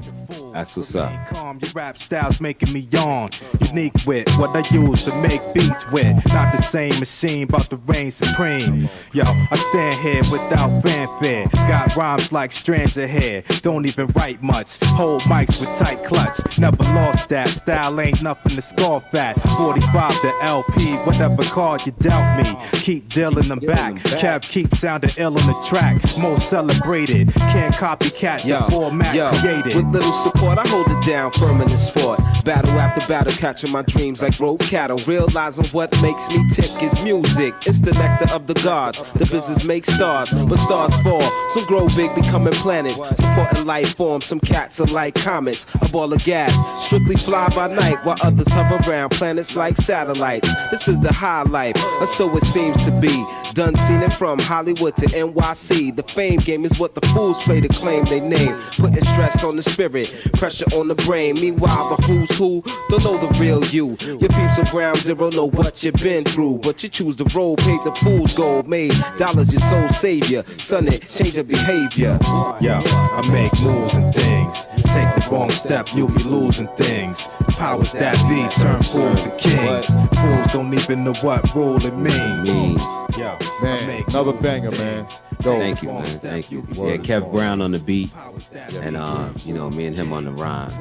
That's what's up. Calm, your rap style's making me yawn. Unique with what I use to make beats with. Not the same machine, but the reign supreme. Yo, I stand here without fanfare. Got rhymes like strands of hair. Don't even write much. Hold mics with tight clutch. Never lost that. Style ain't nothing to scoff at. 45 to LP, whatever card you dealt me. Keep dealing them back. Kev keep sounding ill on the track. Most celebrated. Can't copycat the format created. With little support, I hold it down firm in the sport. Battle after battle, catching my dreams like road cattle. Realizing what makes me tick is music. It's the nectar of the gods. The business makes stars, but stars fall. Some grow big, becoming planets. Supporting life forms. Some cats are like comets. A ball of gas, strictly fly by night, while others hover around planets like satellites. This is the high life, or so it seems to be. Done seen it from Hollywood to NYC. The fame game is what the fools play to claim they name. Putting stress on the spirit, pressure on the brain. Meanwhile, the who's who don't know the real you. Your peeps of ground zero know what you've been through, but you choose the road, paid the fool's gold, made dollars your soul savior. Son, it change your behavior. Yo, I make moves and things. Take the wrong step, you'll be losing things. Powers that be turn fools to kings. Fools don't even know what role it means. Yo, man, another banger, man. Dope. Thank you, man. Thank you. Yeah, Kev Brown on the beat, and me and him on the rhymes.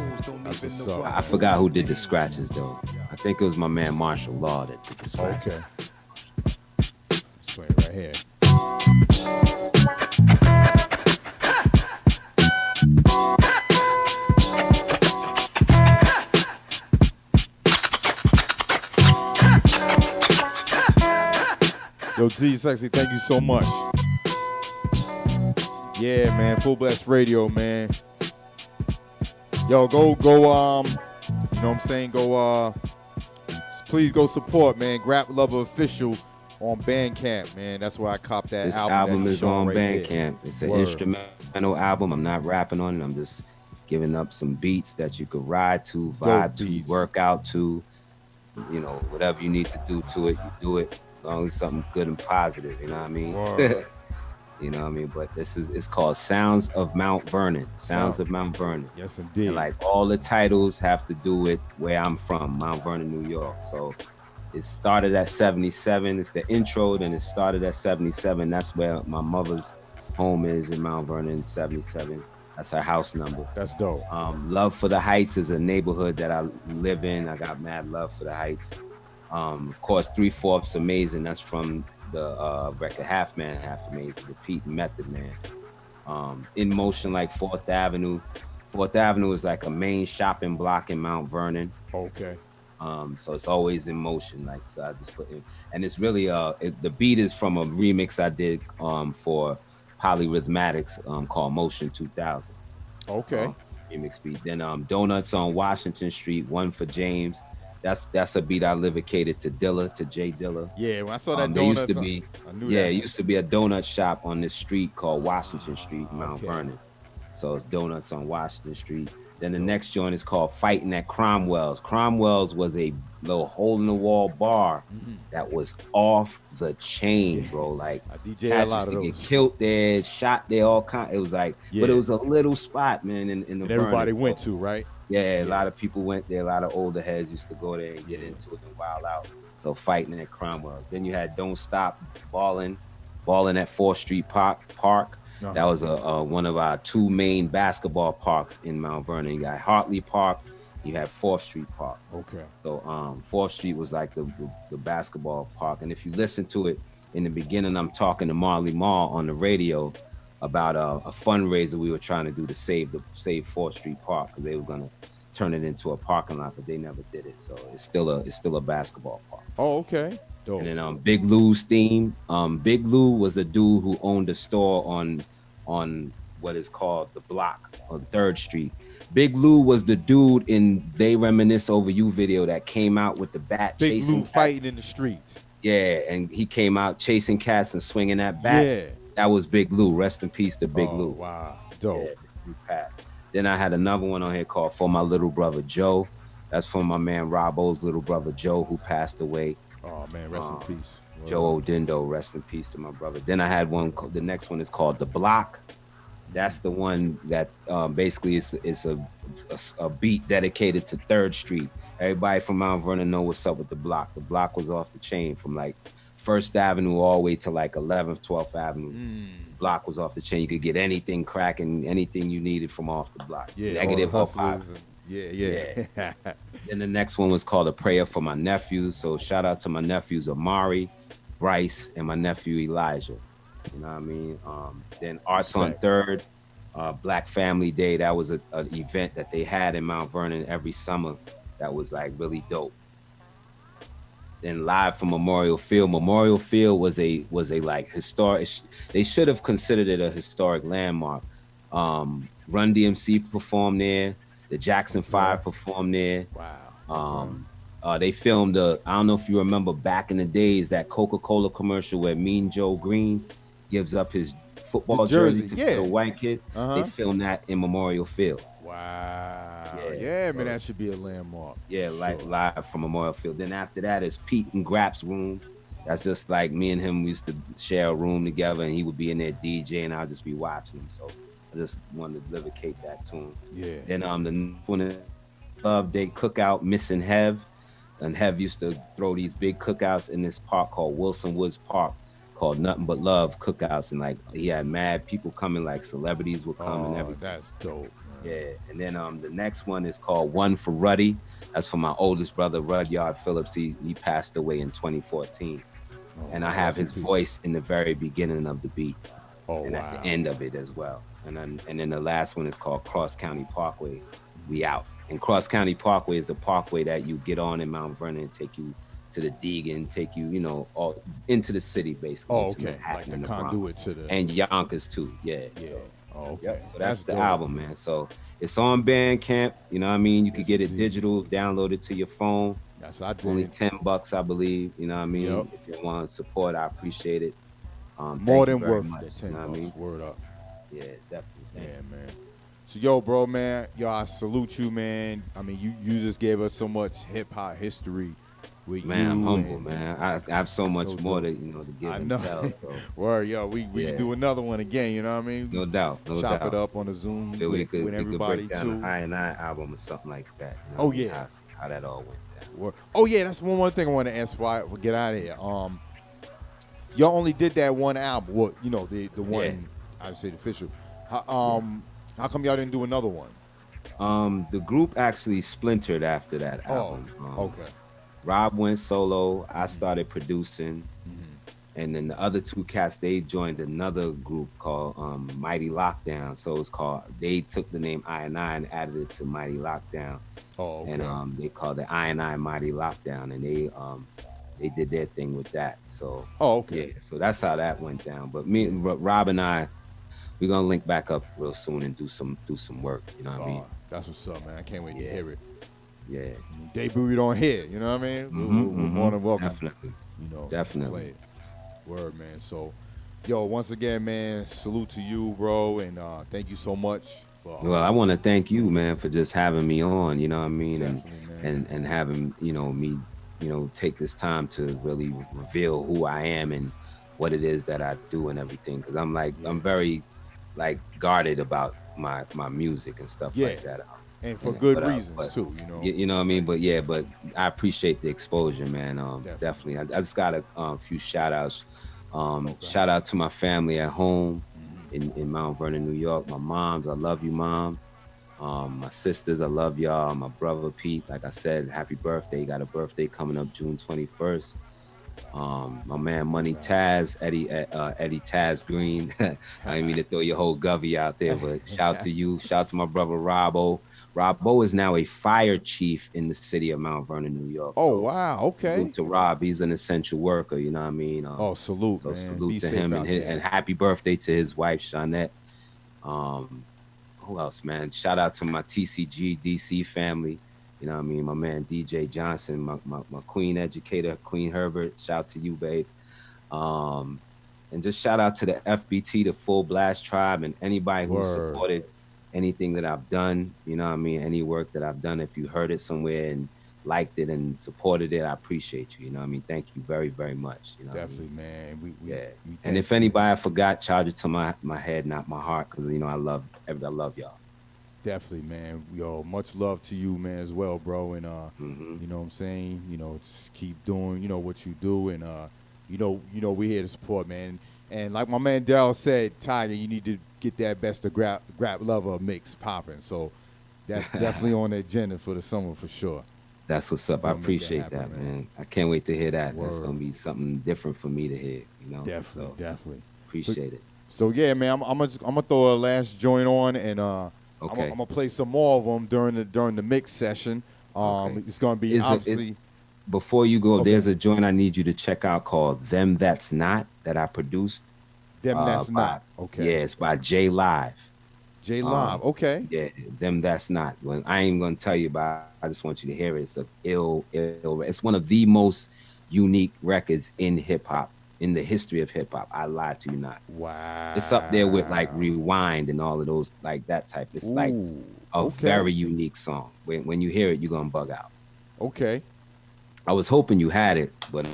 That's what's up. I forgot who did the scratches though. I think it was my man Marshall Law that did the scratches. Okay. Let's play it right here. Yo, D Sexy, thank you so much. Yeah, man, Full Blast Radio, man. Yo, go, you know what I'm saying? Please go support, man. Grap Luva Official on Bandcamp, man. That's where I copped that This album. album is on right Bandcamp. It's an instrumental album. I'm not rapping on it. I'm just giving up some beats that you could ride to, vibe to, work out to. You know, whatever you need to do to it, you do it. As long as something good and positive, you know what I mean? You know what I mean? But it's called Sounds of Mount Vernon. Sounds of Mount Vernon. Yes, indeed. And like all the titles have to do with where I'm from, Mount Vernon, New York. So it started at 77. It's the intro, then it started at 77. That's where my mother's home is in Mount Vernon, 77. That's her house number. That's dope. Love for the Heights is a neighborhood that I live in. I got mad love for the Heights. Of course, 3/4 Amazing. That's from the record Half Man, Half Amazing, the Pete and Method Man. In Motion, like 4th Avenue. 4th Avenue is like a main shopping block in Mount Vernon. Okay. So it's always in motion. Like, so I just put in, and it's really the beat is from a remix I did for Polyrhythmatics called Motion 2000. Okay. Remix beat. Then Donuts on Washington Street, one for James. That's a beat I lyricated to Jay Dilla. Yeah, when I saw that Donuts, Donuts, I knew that. It used to be a donut shop on this street called Washington Street in Mount Vernon. So it's Donuts on Washington Street. Then the next joint is called Fighting at Cromwell's. Cromwell's was a little hole-in-the-wall bar that was off the chain, bro. Like, I DJ a lot of those. Get killed there, shot there, all kind. It was like, but it was a little spot, man, in the and everybody Vernon, went to, right? Yeah, a lot of people went there. A lot of older heads used to go there and get into it and wild out. So Fighting at Cromwell. Then you had Don't Stop Ballin' at 4th Street Park. That was one of our two main basketball parks in Mount Vernon. You got Hartley Park, you had 4th Street Park. Okay. So 4th Street was like the basketball park. And if you listen to it in the beginning, I'm talking to Marley Marl on the radio about a fundraiser we were trying to do to save 4th Street Park, because they were gonna turn it into a parking lot, but they never did it. So it's still a basketball park. Oh, okay. Dope. And then Big Lou's theme. Big Lou was a dude who owned a store on what is called the block on 3rd Street. Big Lou was the dude in They Reminisce Over You video that came out with the bat. Big Lou fighting in the streets. Yeah, and he came out chasing cats and swinging that bat. Yeah. That was Big Lou. Rest in peace to Big Lou. Wow, dope. Yeah, he passed. Then I had another one on here called For My Little Brother Joe. That's from my man Robo's little brother Joe, who passed away. Oh man, rest in peace. Joe Odindo, rest in peace to my brother. Then I had one. The next one is called The Block. That's the one that basically is a beat dedicated to 3rd Street. Everybody from Mount Vernon know what's up with The Block. The Block was off the chain from like 1st Avenue all the way to like 11th, 12th Avenue. The Block was off the chain. You could get anything cracking, anything you needed from off the block. Yeah, Negative or positive. Yeah. Then the next one was called A Prayer for My Nephews. So shout out to my nephews Amari, Bryce, and my nephew Elijah. You know what I mean? Then Arts on 3rd, Black Family Day. That was an event that they had in Mount Vernon every summer. That was like really dope. Then Live from Memorial Field. Memorial Field was a like historic. They should have considered it a historic landmark. Run DMC performed there. The Jackson 5 performed there. Wow. They filmed I don't know if you remember back in the days, that Coca-Cola commercial where Mean Joe Green gives up his football jersey to the white kid. They filmed that in Memorial Field. Wow. Yeah, man, that should be a landmark. Yeah, like Live from Memorial Field. Then after that is Pete and Grap's room. That's just like me and him used to share a room together, and he would be in there DJ, and I'll just be watching him. So I just wanted to livicate that tune. Yeah. Then the next one is Love Day Cookout, Missing Hev. And Hev used to throw these big cookouts in this park called Wilson Woods Park, called Nothing But Love Cookouts. And like he had mad people coming, like celebrities would come and everything. That's dope. Yeah. And then the next one is called One for Ruddy. That's for my oldest brother, Rudyard Phillips. He passed away in 2014. And I have his voice in the very beginning of the beat. And at the end of it as well. And then the last one is called Cross County Parkway. We out. And Cross County Parkway is the parkway that you get on in Mount Vernon and take you to the Deegan, take you, all into the city basically. Oh, okay. Like the conduit to the... And Yonkers too, yeah. Yeah. So, okay. Yep. So that's the album, man. So it's on Bandcamp, you know what I mean? You could get it digital, download it to your phone. That's I did. Only $10, I believe, you know what I mean? Yep. If you want to support, I appreciate it. More than worth much, that $10. You know what I mean? Word up. Yeah, definitely. Yeah, man. So, yo, bro, man, I salute you, man. I mean, you just gave us so much hip-hop history with man, you. I'm humble, man. I have so much more to give I and know. tell. So. Word, yo, we can do another one again, you know what I mean? No doubt, Chop it up on the Zoom so with everybody, we could break down too. The I&I album or something like that. You know yeah. How that all went down. Oh, yeah, that's one more thing I want to ask before we get out of here. Y'all only did that one album. Well, the one, I would say the official. How come y'all didn't do another one? The group actually splintered after that album. Okay. Rob went solo. I started producing. And then the other two cats, they joined another group called Mighty Lockdown. So it's called, they took the name I&I and added it to Mighty Lockdown. Oh, okay. And they called it I&I Mighty Lockdown. And they did their thing with that. So, okay. Yeah, so that's how that went down. But me, Rob and I, we're gonna link back up real soon and do some work. You know what I mean? That's what's up, man. I can't wait to hear it. Yeah. Debut it on here. You know what I mean? We're more than welcome. Definitely. Definitely. Play it. Word, man. So, yo, once again, man, salute to you, bro, and thank you so much. Well, I want to thank you, man, for just having me on. You know what I mean? And having me, take this time to really reveal who I am and what it is that I do and everything. Because I'm very guarded about my music and stuff like that. And for good reasons too, You know what I mean? But I appreciate the exposure, man. Definitely. I just got a few shout outs. Shout out to my family at home in Mount Vernon, New York. My moms, I love you, Mom. My sisters, I love y'all. My brother Pete, like I said, happy birthday. He got a birthday coming up June 21st. My man Money Taz, Eddie Taz Green. I didn't mean to throw your whole govy out there, but shout to you. Shout to my brother Robbo. Robbo is now a fire chief in the city of Mount Vernon, New York. Oh, wow. Okay. Salute to Rob. He's an essential worker, you know what I mean? Salute, so man. Salute Be to safe him out and happy birthday to his wife, Shawnette. Who else, man? Shout out to my TCG DC family. You know what I mean? My man DJ Johnson, my queen educator, Queen Herbert. Shout to you, babe. And just shout out to the FBT, the Full Blast Tribe, and anybody who supported anything that I've done. You know what I mean? Any work that I've done. If you heard it somewhere and liked it and supported it, I appreciate you. You know what I mean? Thank you very, very much. You know Definitely, man. We and if anybody I forgot, charge it to my head, not my heart, because you know I love y'all. Definitely, man. Yo, much love to you, man, as well, bro. And you know what I'm saying? You know, just keep doing, you know, what you do, and you know, we're here to support, man. And like my man Daryl said, Tiger, you need to get that Best of Grap Luva mix popping. So that's definitely on the agenda for the summer for sure. That's what's up. I appreciate that, man. I can't wait to hear that. Word. That's gonna be something different for me to hear. You know, definitely appreciate it. So yeah, man, I'm gonna throw a last joint on, and okay. I'm gonna play some more of them during the mix session. It's gonna be obviously. Before you go, there's a joint I need you to check out called "Them That's Not" that I produced. Them That's Not. Okay. Yeah, it's by J Live. J Live. Okay. Yeah, Them That's Not. Well, I ain't gonna tell you about it. I just want you to hear it. It's a ill. It's one of the most unique records in hip hop, in the history of hip hop. I lie to you not. Wow. It's up there with like Rewind and all of those, like that type. It's like a very unique song. When you hear it, you're gonna bug out. Okay. I was hoping you had it, but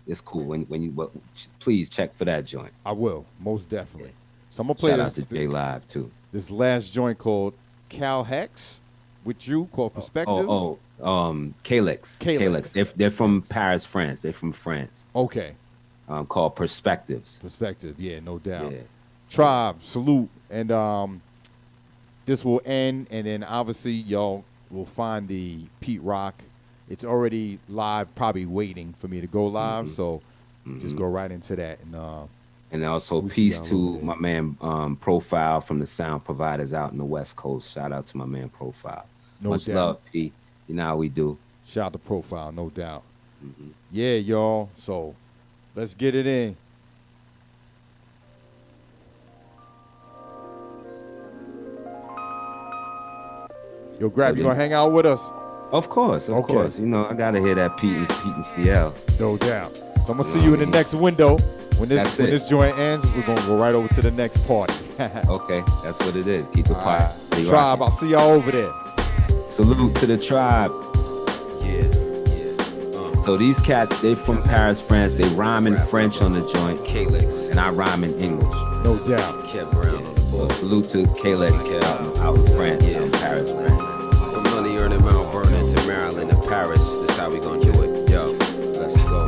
it's cool. When you please check for that joint. I will, most definitely. So I'm gonna play Shout out to J Live too. This last joint called Cal Hex with you called Perspectives. Kalex. They're from Paris, France. They're from France. Okay. Called Perspectives. Perspective, yeah, no doubt. Yeah. Tribe, salute, and this will end, and then obviously y'all will find the Pete Rock. It's already live, probably waiting for me to go live, so just go right into that. And also peace to my man Profile from the Sound Providers out in the West Coast. Shout out to my man Profile. Much love, P. You know how we do. Shout out to Profile, no doubt. Yeah, y'all. So let's get it in. Yo, Grap, you gonna hang out with us? Of course. You know, I gotta hear that Pete and CL. No doubt. So I'm gonna see you in the next window. When this joint ends, we're gonna go right over to the next party. Okay, that's what it is. Keep the party. Tribe, I'll see y'all over there. Salute to the tribe. So these cats, they from Paris, France. They rhyme in French on the joint, and I rhyme in English. No doubt. So salute to Kalex out in France, out in Paris, France. From money earning Mount Vernon to Maryland and Paris, this how we gonna do it. Yo, let's go.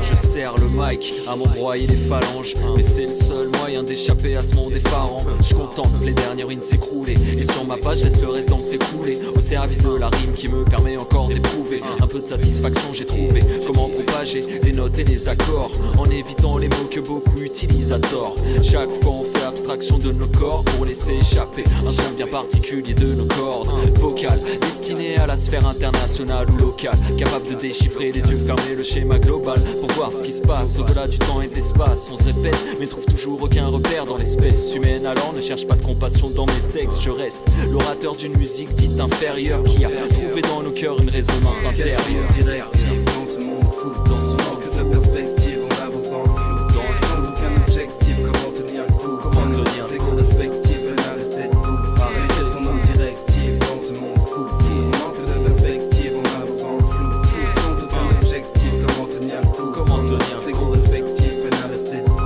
Je serre le mic à m'embroyer les phalanges, mais c'est le seul moyen d'échapper à ce monde effarant. Je contemple les dernières ruines s'écrouler, et sur ma page laisse le reste donc s'écouler. Au service de la rime qui me permet encore d'éprouver un peu de satisfaction, j'ai trouvé comment propager les notes et les accords, en évitant les mots que beaucoup utilisent à tort. Chaque fois on fait abstraction de nos corps pour laisser échapper un son bien particulier de nos cordes vocales, destiné à la sphère internationale ou locale, capable de déchiffrer les yeux fermés le schéma global pour voir ce qui se passe au-delà du temps et de l'espace. On se répète mais trouve toujours aucun repère dans l'espèce humaine. Alors ne cherche pas de compassion dans mes textes. Je reste l'orateur d'une musique dite inférieure qui a trouvé dans nos cœurs une résonance intérieure. Directive dans ce monde fou, dans ce manque de perspective, on avance dans le flou, sans aucun objectif. Comment tenir le coup, comment tenir ses goûts respectifs, à rester debout. Quelles sont nos directives dans ce monde fou, manque de perspective, on avance dans le flou, sans aucun objectif. Comment tenir le coup, comment tenir ses goûts respectifs, à rester debout.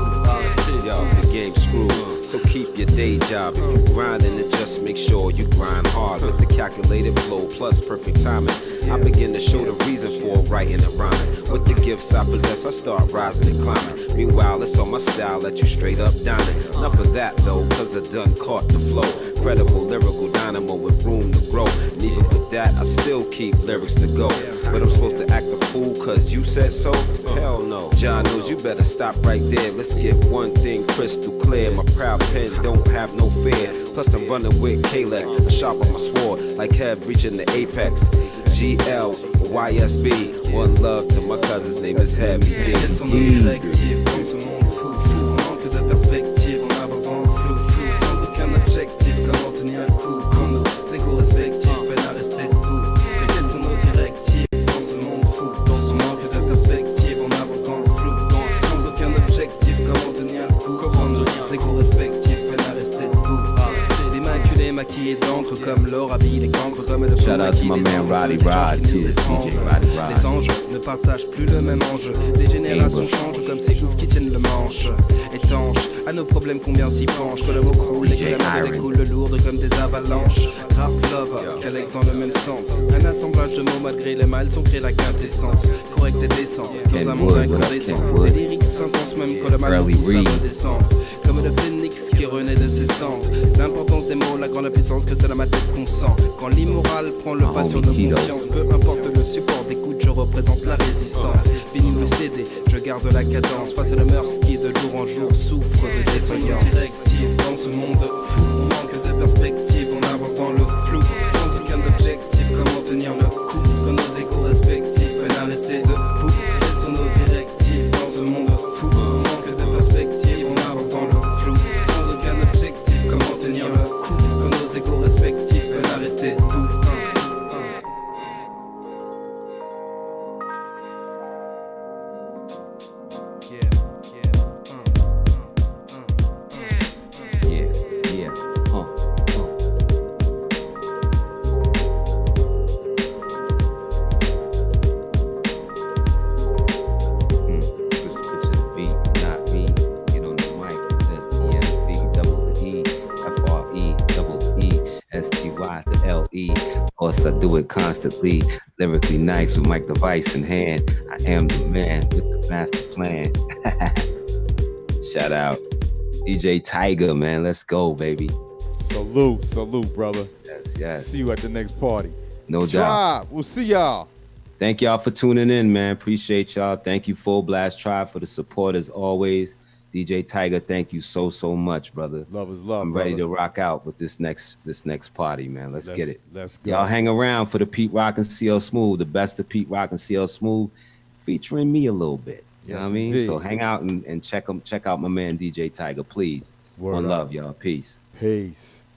Yo, the game's screwed, so keep your day job. If you grinding, then just make sure you grind hard with the calculated flow plus perfect timing. I begin to show the reason for writing and rhyming. With the gifts I possess, I start rising and climbing. Meanwhile, it's on my style, let you straight up dining. Enough of that though, cause I done caught the flow. Credible lyrical dynamo with room to grow. And even with that, I still keep lyrics to go. But I'm supposed to act a fool cause you said so? Hell no. John knows you better stop right there. Let's get one thing crystal clear. My proud pen don't have no fear. Plus I'm running with Kalex, I sharp on my sword like Hev reaching the apex. GL, YSB, one love to my cousin's name is Heavy. Quelles sont nos directives dans ce monde fou, manque de perspective, on avance dans le flou, sans aucun objectif. Comment tenir le coup quand nos égos respectifs peinent à rester debout. Quelles sont nos directives dans ce monde fou, dans ce manque de perspective, on avance dans le flou, sans aucun objectif. Comment tenir le coup quand nos égos respectifs peinent à rester debout. Les maculés maquillés d'encre comme l'or habille les cancres comme le Shout out to my man Roddy Rod too. étrange. Les anges ne partagent plus le même enjeu. Les générations changent comme ces gouffres qui tiennent le manche. Étanche à nos problèmes, combien s'y penchent. Que le mot croule et que la mode découle lourde comme des avalanches. Grap Luva, Calex dans le même sens. Un assemblage de mots malgré les mâles sont créés la quintessence. Correct et décent, dans un monde incandescent. Des lyrics s'intensent même quand le mal pousse à redescendre. Comme le phénix qui renaît de ses cendres. L'importance des mots, la grande puissance que c'est dans ma tête qu'on sent. Quand l'immoral prend le pas sur nos consciences, peu importe le support d'écoute, je représente la résistance. Fini le CD, je garde la cadence face à le mœurs qui de jour en jour souffre de défaillance. Directive dans ce monde fou, on manque de perspective, on avance dans le flou, sans aucun objectif. Comment tenir le coup quand nos égos respectifs peinent à rester debout? Quelles sont nos directives dans ce monde fou? On manque de perspective, on avance dans le flou, sans aucun objectif. Comment tenir le coup quand nos égos respectifs peinent à rester debout? I do it constantly, lyrically nice with mic device in hand. I am the man with the master plan. Shout out Djaytiger, man. Let's go, baby. Salute, brother. Yes. See you at the next party. No doubt. We'll see y'all. Thank y'all for tuning in, man. Appreciate y'all. Thank you, Full Blast Tribe, for the support as always. Djaytiger, thank you so much, brother. Love is love. I'm ready to rock out with this next party, man. Let's get it. Let's go. Y'all hang around for the Pete Rock and CL Smooth, the best of Pete Rock and CL Smooth, featuring me a little bit. You know what I mean? Indeed. So hang out and check out my man Djaytiger, please. Word One up. love, y'all. Peace. Peace.